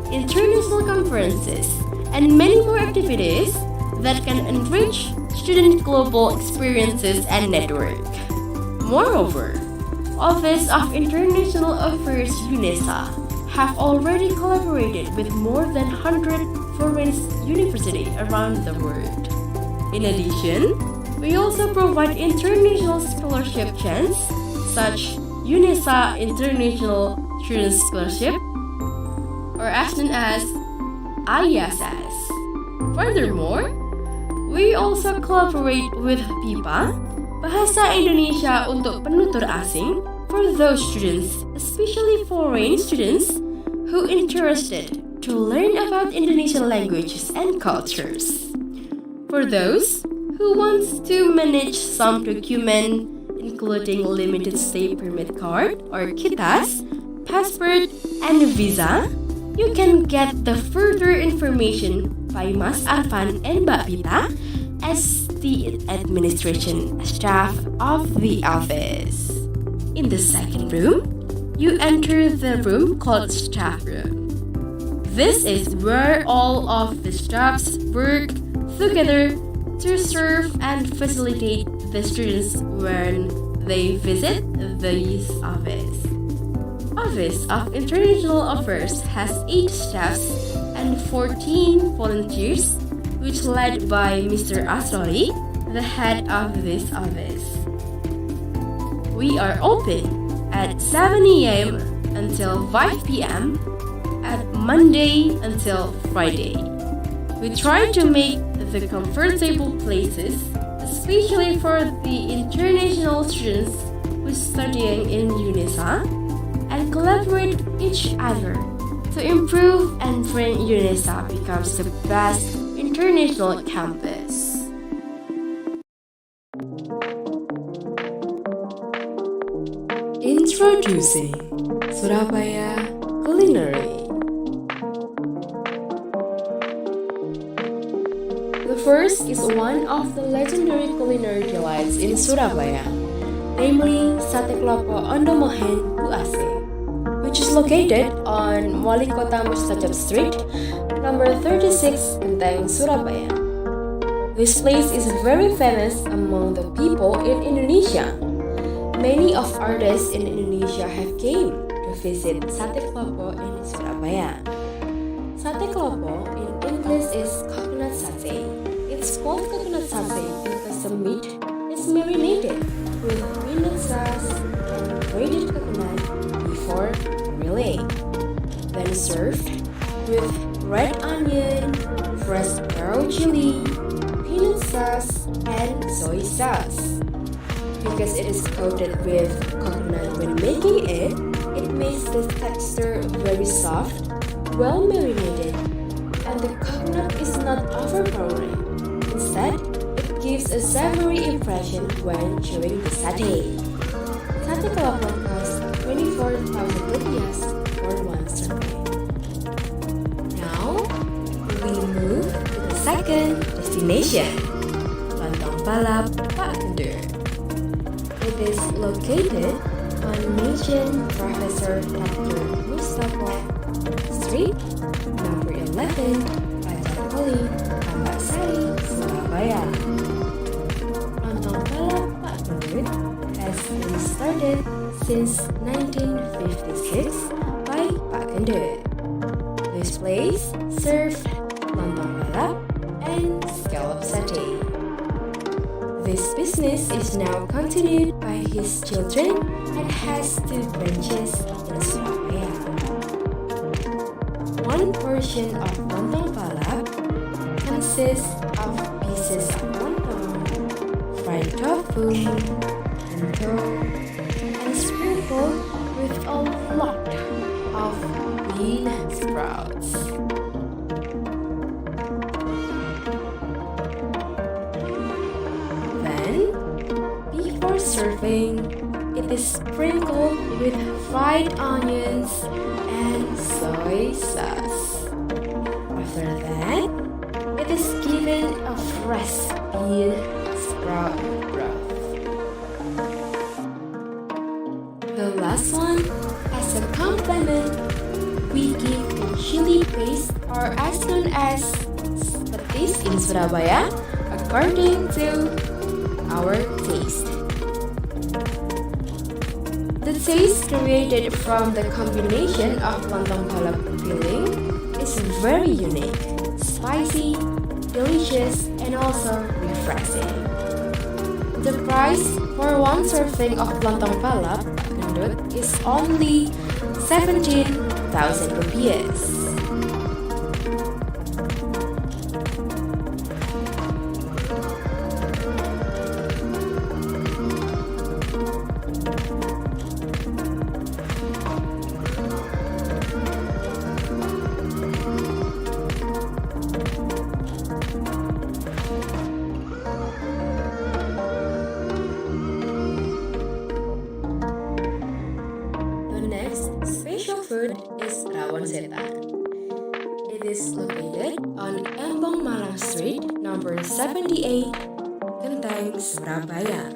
international conferences, and many more activities that can enrich student global experiences and network. Moreover, Office of International Affairs Unesa have already collaborated with more than 100 foreign universities around the world. In addition, we also provide international scholarship chance, such Unesa International Student Scholarship, or as known as ISS. Furthermore, we also collaborate with PIPA, Bahasa Indonesia untuk Penutur Asing, for those students, especially foreign students, who interested to learn about Indonesian languages and cultures. For those who want to manage some document, including limited stay permit card or KITAS, passport, and visa, you can get the further information by Mas Arfan and Mbak Pita as the administration staff of the office. in the second room, you enter the room called staff room. This is where all of the staffs work together to serve and facilitate the students when they visit the youth office. Office of International Affairs has 8 staffs and 14 volunteers, which led by Mr. Asrori, the head of this office. We are open at 7 a.m. until 5 p.m. at Monday until Friday. We try to make the comfortable places, especially for the international students who are studying in Unesa, and collaborate with each other to improve and bring Unesa becomes the best international campus. Introducing Surabaya Culinary. The first is one of the legendary culinary delights in Surabaya, namely Sate Klopo Ondomohen Buase, which is located on Wali Kota Mustajab Street, number 36, Genteng, Surabaya. This place is very famous among the people in Indonesia. Many of artists in Indonesia have came to visit Sate Klopo in Surabaya. Sate Klopo in English is coconut satay. It's called coconut satay because the meat is marinated with peanut sauce and grated coconut before grilling, then served with red onion, fresh yellow chili, peanut sauce, and soy sauce. Because it is coated with coconut when making it, it makes the texture very soft, well marinated, and the coconut is not overpowering. Instead, it gives a savory impression when chewing the satay. Sate Klopo costs 24,000 rupiah for one serving. Now, we move to the second destination, Lontong Balap Pak Kendur. It is located on Nation Professor Dr. Mustafa Street, number 11, Pajak Tambak Sari, Surabaya. Lontong Balap Pak Kendur has been started since 1956 by Pak Kendur. This place served lontong balap and scallop satay. This business is now continued by his children and has 2 branches in Surabaya. One portion of lontong balap consists of pieces of lontong, fried tofu, entong, and sprinkled with a lot of bean sprouts. Then, before serving, it is sprinkled with fried onions and soy sauce. After that, it is given a fresh bean sprout broth. The last one, as a complement, we give the chili paste, or as known as petis in Surabaya, according to our taste. The taste created from the combination of lontong balap filling is very unique, spicy, delicious, and also refreshing. The price for one serving of lontong balap is only 17,000 rupiah. Food is rawon setan. It is located on Embong Malang Street, number 78, Genteng, Surabaya.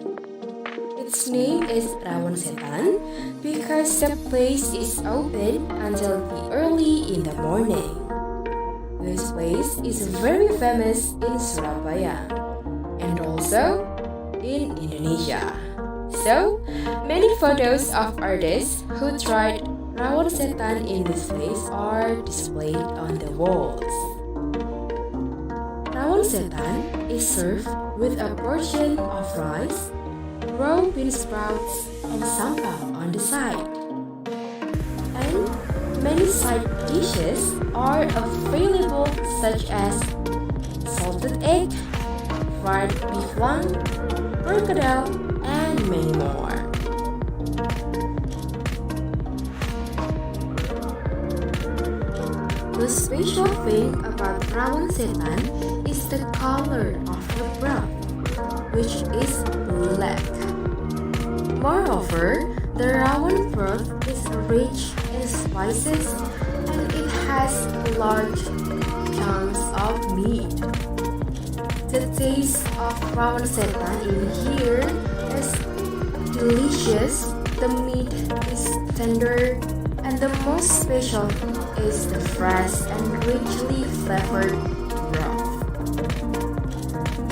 It Its name is Rawan Setan because the place is open until the early in the morning. This place is very famous in Surabaya and also in Indonesia. So, many photos of artists who tried Rawan Setan in this place are displayed on the walls. Rawan Setan is served with a portion of rice, raw bean sprouts, and sambal on the side. And many side dishes are available such as salted egg, fried beef wang, perkedel, and many more. The special thing about Rawan Setan is the color of the broth, which is black. Moreover, the Rawan broth is rich in spices and it has large chunks of meat. The taste of Rawan Setan in here is delicious, the meat is tender, and the most special is the fresh and richly flavored broth.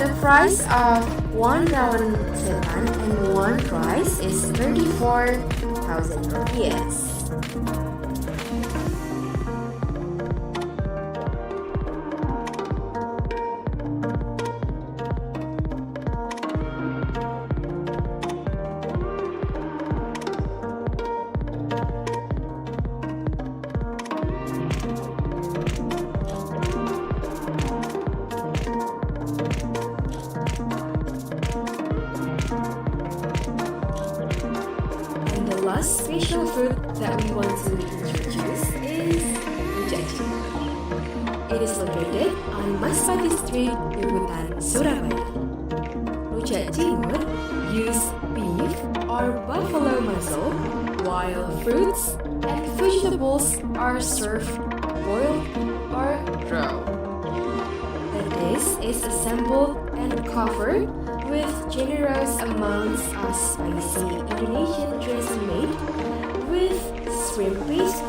The price of one Rawan Setan and one rice is 34,000 rupiahs. Last special fruit that we want to introduce is rujak cingur. It is located on Maspati Street, Debutan, Surabaya. Rujak cingur use beef or buffalo muscle, while fruits and vegetables are served boiled or raw. The dish is assembled and covered with generous amounts of spicy Indonesian dressing made with shrimp paste,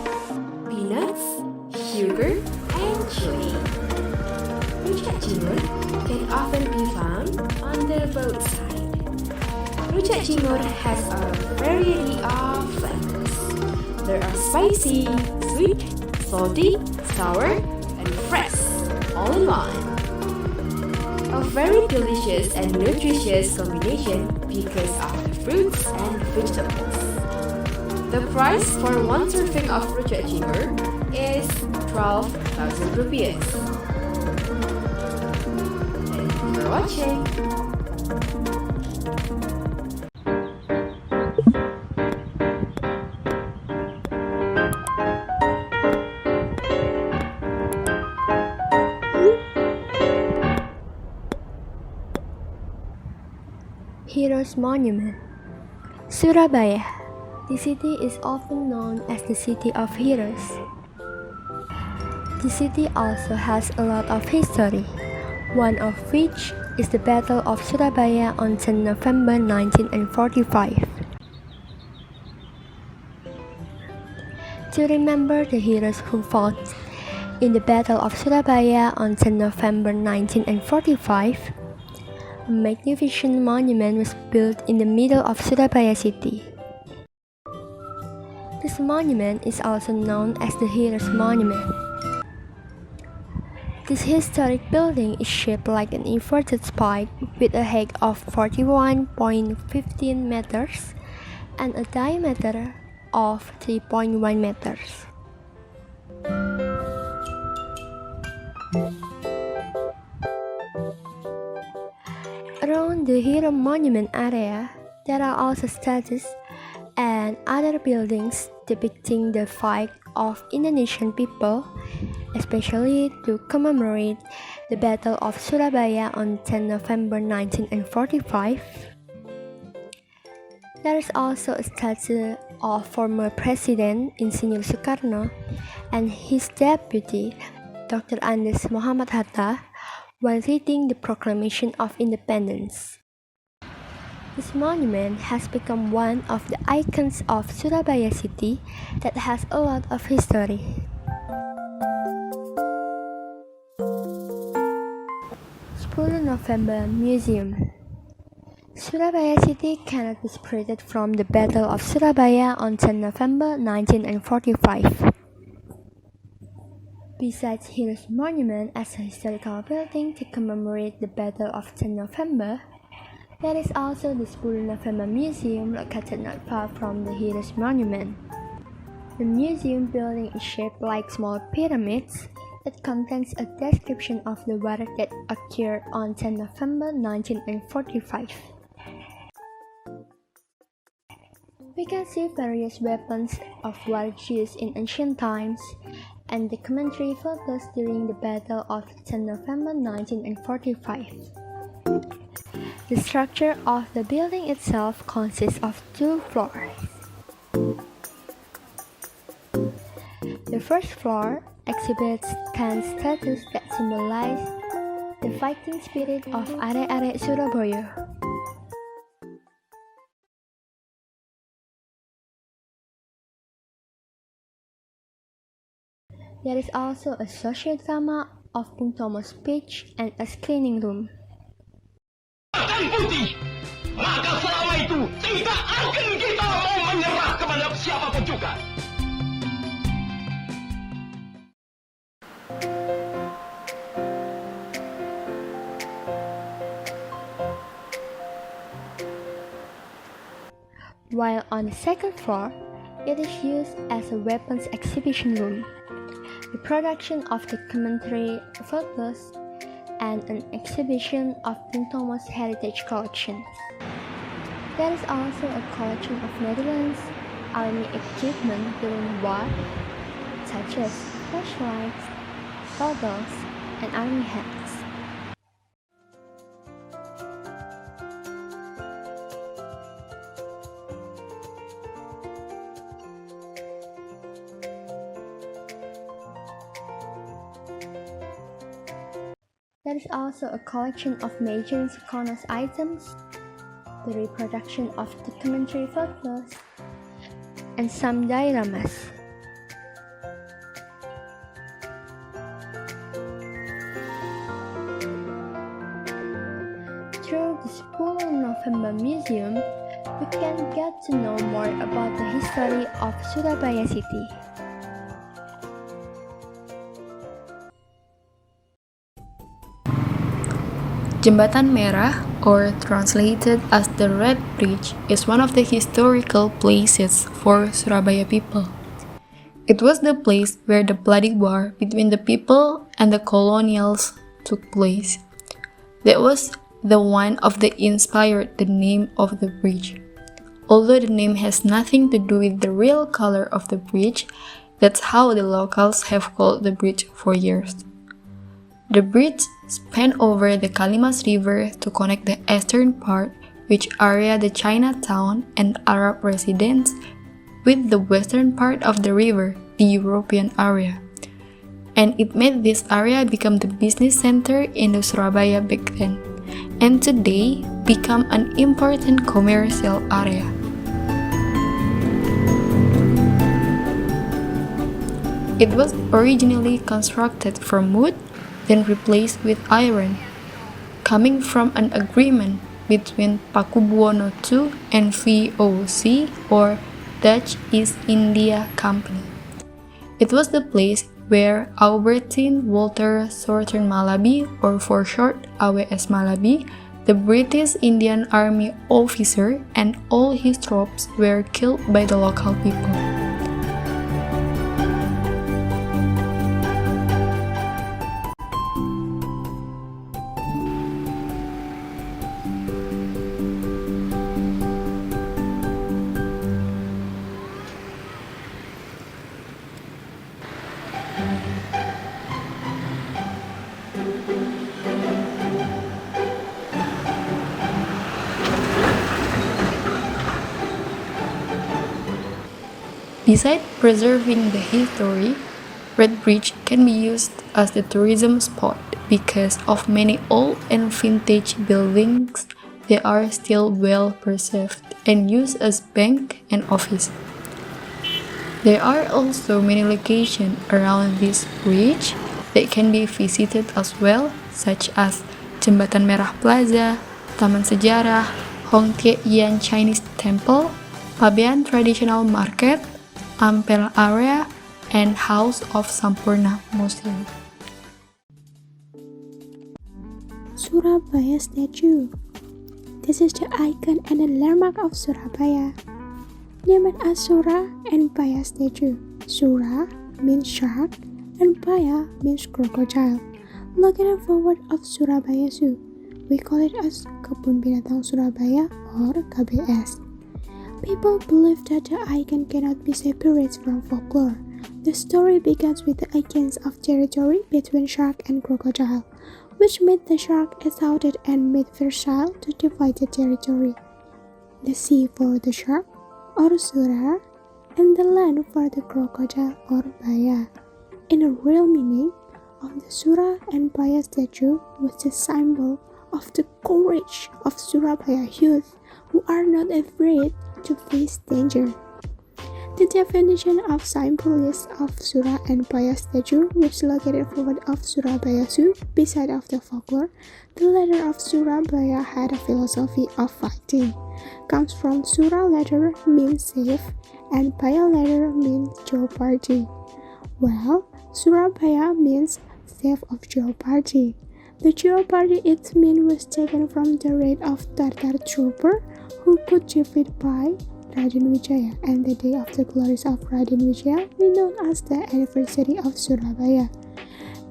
peanuts, sugar, and chili. Rujak cingur can often be found on the roadside. Rujak cingur has a variety of flavors. There are spicy, sweet, salty, sour, and fresh, all in one. A very delicious and nutritious combination because of the fruits and vegetables. The price for one serving of rujak cingur is 12,000 rupiahs. Thank you for watching. Heroes Monument. Surabaya. The city is often known as the City of Heroes. The city also has a lot of history, one of which is the Battle of Surabaya on 10 November 1945. To remember the heroes who fought in the Battle of Surabaya on 10 November 1945, a magnificent monument was built in the middle of Surabaya city. This monument is also known as the Heroes Monument. This historic building is shaped like an inverted spike with a height of 41.15 meters and a diameter of 3.1 meters. Around the Hero Monument area, there are also statues and other buildings depicting the fight of Indonesian people, especially to commemorate the Battle of Surabaya on 10 November 1945. There is also a statue of former President Insinyur Soekarno and his deputy, Dr. Andes Muhammad Hatta, while reading the Proclamation of Independence. This monument has become one of the icons of Surabaya city that has a lot of history. November Museum. Surabaya city cannot be separated from the Battle of Surabaya on 10 November 1945. Besides Heroes Monument as a historical building to commemorate the Battle of 10 November, there is also the 10 November Museum located not far from the Heroes Monument. The museum building is shaped like small pyramids. It contains a description of the war that occurred on 10 November 1945. We can see various weapons of war used in ancient times and documentary photos during the Battle of 10 November 1945. The structure of the building itself consists of 2 floors. The first floor exhibits 10 statues that symbolize the fighting spirit of Arek-arek Surabaya. There is also a sociodrama of Bung Tomo's speech and a screening room. Putih, maka selama itu tidak akan kita mau menyerah kepada siapapun juga. While on the second floor, it is used as a weapons exhibition room, the production of documentary photos, and an exhibition of Bung Tomo's heritage collection. There is also a collection of Netherlands army equipment during the war, such as flashlights, goggles, and army hats. There is also a collection of major Sukarno's items, the reproduction of documentary photos, and some dioramas. Through the 10 November Museum, we can get to know more about the history of Surabaya city. Jembatan Merah, or translated as the Red Bridge, is one of the historical places for Surabaya people. It was the place where the bloody war between the people and the colonials took place. That was the one of the inspired the name of the bridge. Although the name has nothing to do with the real color of the bridge, that's how the locals have called the bridge for years. The bridge spanned over the Kalimas River to connect the eastern part, which area the Chinatown and Arab residents, with the western part of the river, the European area. And it made this area become the business center in the Surabaya back then, and today become an important commercial area. It was originally constructed from wood, then replaced with iron, coming from an agreement between Pakubuwono II and VOC, or Dutch East India Company. It was the place where Albertine Walter Southern Malaby, or for short AWS Malaby, the British Indian Army officer, and all his troops were killed by the local people. Besides preserving the history, Red Bridge can be used as the tourism spot because of many old and vintage buildings they are still well preserved and used as bank and office. There are also many locations around this bridge that can be visited as well, such as Jembatan Merah Plaza, Taman Sejarah, Hongtie Yan Chinese Temple, Pabean Traditional Market, Ampel Area, and House of Sampurna Museum. Surabaya statue. This is the icon and a landmark of Surabaya. Named as Sura and Baya statue. Sura means shark and Baya means crocodile. Located forward of Surabaya Zoo. We call it as Kebun Binatang Surabaya or KBS. People believe that the icon cannot be separated from folklore. The story begins with the icons of territory between shark and crocodile, which made the shark exhausted and made versatile to divide the territory. The sea for the shark, or Sura, and the land for the crocodile, or Baya. In a real meaning of the Sura and Baya statue was the symbol of the courage of Surabaya youth who are not afraid to face danger. The definition of symbolism of Sura and Baya statue, which located forward of Surabaya Zoo, beside of the folklore, the letter of Surabaya had a philosophy of fighting. Comes from Sura letter means safe and Baya letter means jeopardy. Well, Surabaya means safe of jeopardy. The jeopardy it mean was taken from the raid of Tartar trooper who could defeat by Raden Wijaya, and the day of the glories of Raden Wijaya we known as the anniversary of Surabaya,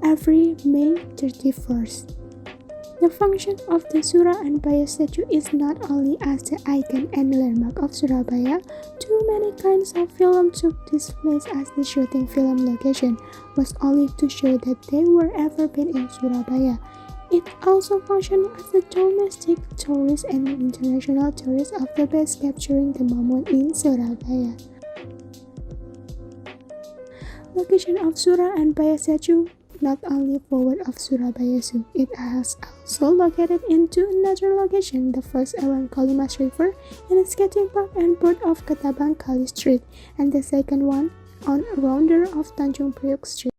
every May 31st. The function of the Sura and Baya statue is not only as the icon and landmark of Surabaya. Too many kinds of film took this place as the shooting film location was only to show that they were ever been in Surabaya. It also functioned as the domestic tourist and international tourist of the best capturing the moment in Surabaya. Location of Sura and Baya statue not only forward of Surabaya Zoo, it has also located into another location, the first around Kalimas River in a skating park and board of Ketabang Kali Street, and the second one on rounder of Tanjung Priok Street.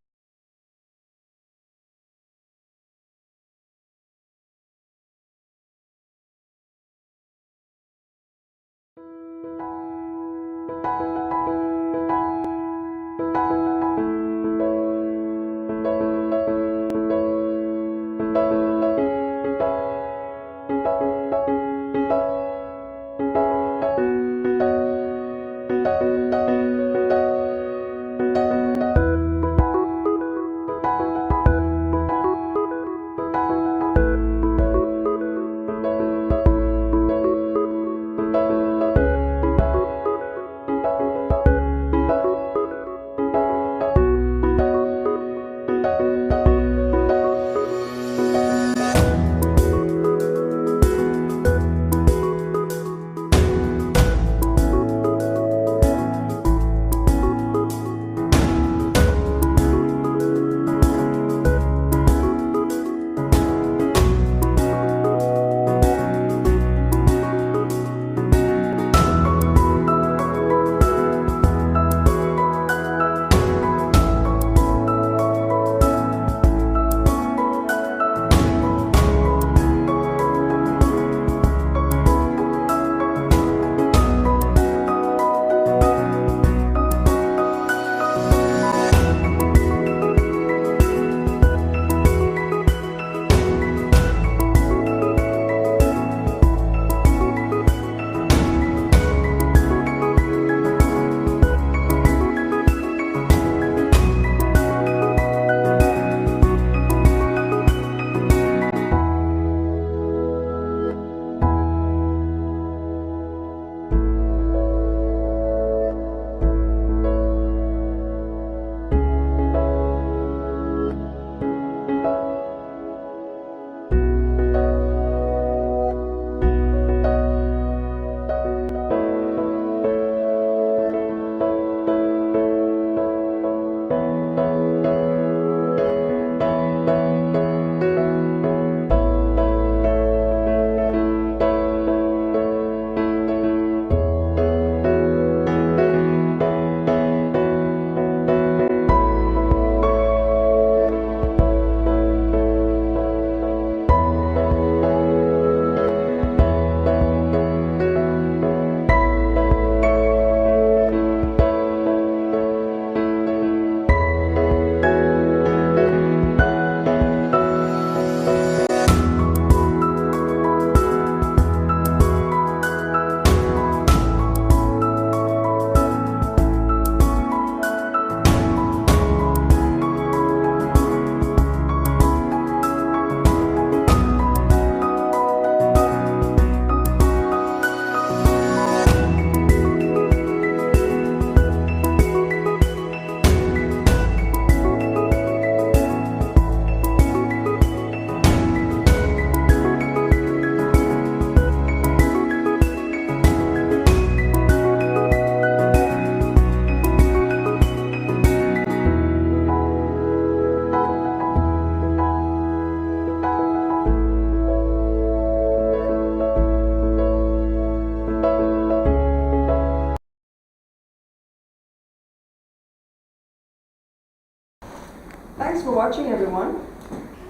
for watching, everyone.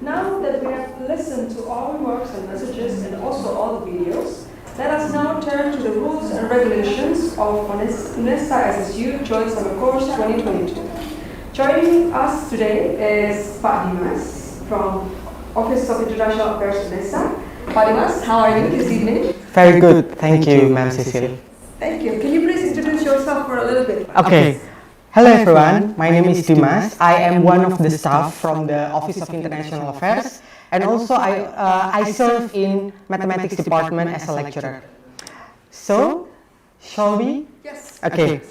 Now that we have listened to all remarks and messages and also all the videos, let us now turn to the rules and regulations of Unesa SSU Joint Summer Course 2022. Joining us today is Pak Dimas from Office of International Affairs Unesa. Pak Dimas, how are you this evening? Very good, thank you, Ma'am Cecile. Thank you. Can you please introduce yourself for a little bit? Okay. Hello everyone, my name is Dimas. I am one of the staff from the Office of International Affairs, and also I serve in Mathematics Department as a lecturer. So, shall we? Yes. Okay.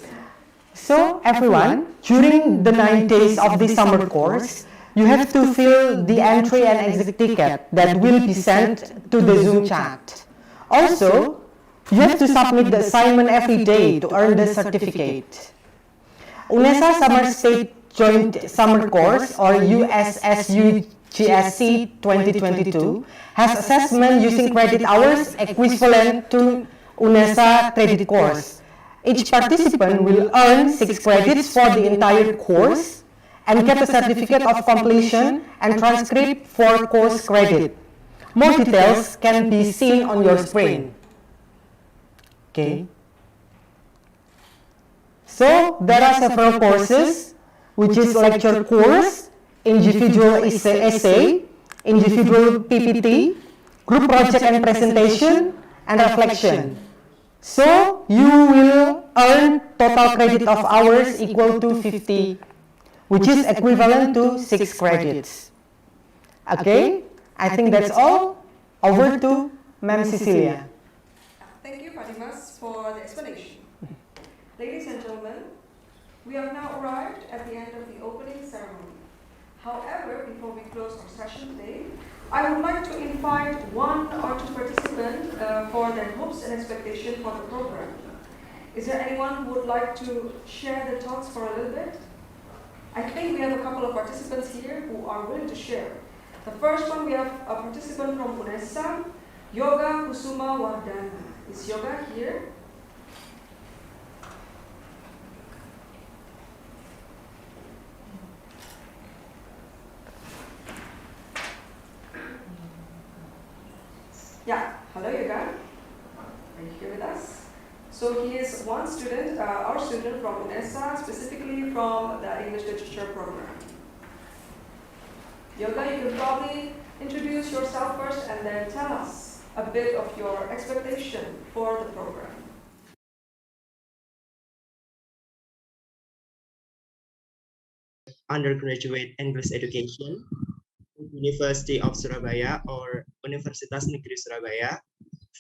So everyone, during the 9 days of this summer course, you have to fill the entry and exit ticket that will be sent to the Zoom chat. Also, you have to submit the assignment every day to earn the certificate. Unesa Summer State Joint Summer Course, or USSU GSC 2022, has assessment using credit hours equivalent to Unesa credit course. Each participant will earn 6 credits for the entire course and get a certificate of completion and transcript for course credit. More details can be seen on your screen. Okay. So there are several courses, which is lecture course, individual essay, individual PPT, group project and presentation, and reflection. So you will earn total credit of hours equal to 50, which is equivalent to 6 credits. Okay, I think that's all. Over to Ma'am Cecilia. Thank you, Pak Dimas, for the explanation. Ladies and gentlemen, we have now arrived at the end of the opening ceremony. However, before we close our session today, I would like to invite 1 or 2 participants for their hopes and expectations for the program. Is there anyone who would like to share their thoughts for a little bit? I think we have a couple of participants here who are willing to share. The first one, we have a participant from Unesa, Yoga Kusuma Wardana. Is Yoga here? Yeah, hello Yoga. Are you here with us? So he is one student, our student from Unesa, specifically from the English Literature program. Yoga, you can probably introduce yourself first and then tell us a bit of your expectation for the program. Undergraduate English education, University of Surabaya or Universitas Negeri Surabaya.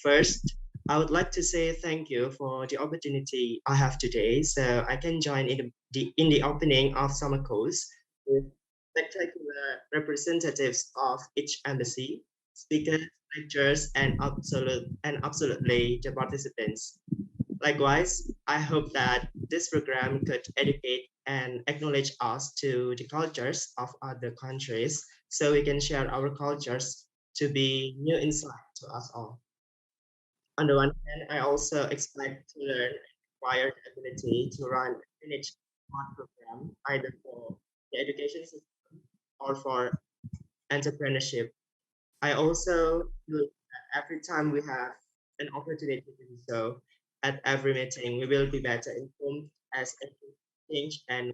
First, I would like to say thank you for the opportunity I have today, so I can join in the opening of summer course with spectacular representatives of each embassy, speakers, lecturers, and absolutely the participants. Likewise, I hope that this program could educate and acknowledge us to the cultures of other countries so we can share our cultures to be new insight to us all. On the one hand, I also expect to learn and acquire the ability to run a finished smart program either for the education system or for entrepreneurship. I also feel that every time we have an opportunity to do so, at every meeting, we will be better informed as a change, and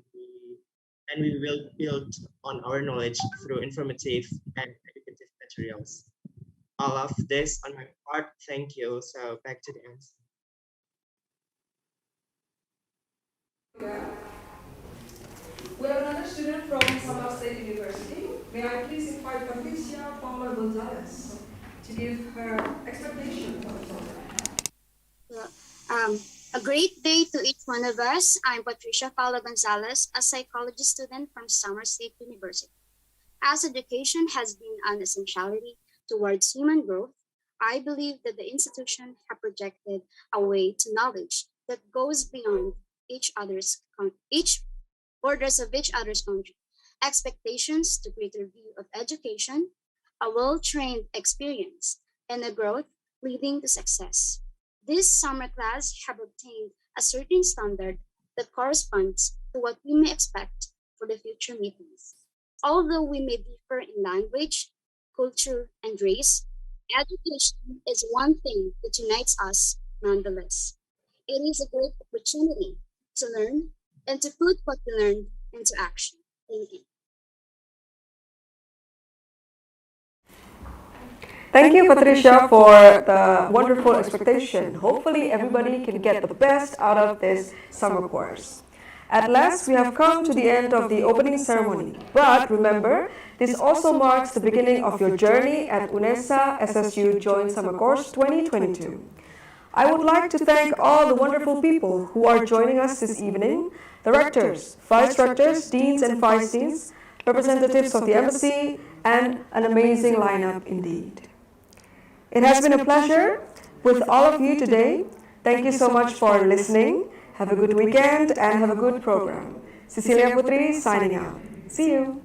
we will build on our knowledge through informative and educative materials. All of this on my part. Thank you. So back to the answer. We have another student from Sabah State University. May I please invite Patricia Paula Gonzalez to give her expectation for the program. A great day to each one of us. I'm Patricia Paula Gonzalez, a psychology student from Summer State University. As education has been an essentiality towards human growth, I believe that the institution have projected a way to knowledge that goes beyond each borders of each other's country, expectations to greater view of education, a well-trained experience, and a growth leading to success. This summer class have obtained a certain standard that corresponds to what we may expect for the future meetings. Although we may differ in language, culture, and race, education is one thing that unites us nonetheless. It is a great opportunity to learn and to put what we learned into action. Thank you. Thank you, Patricia, for the wonderful expectation. Hopefully, everybody can get the best out of this summer course. At last, we have come to the end of the opening ceremony. But remember, this also marks the beginning of your journey at Unesa SSU Joint Summer Course 2022. I would like to thank all the wonderful people who are joining us this evening, the rectors, vice rectors, deans and vice deans, representatives of the embassy, and an amazing lineup indeed. It has been a pleasure with all of you today. Thank you so much for listening. Have a good weekend and have a good program. Cecilia Putri signing out. See you.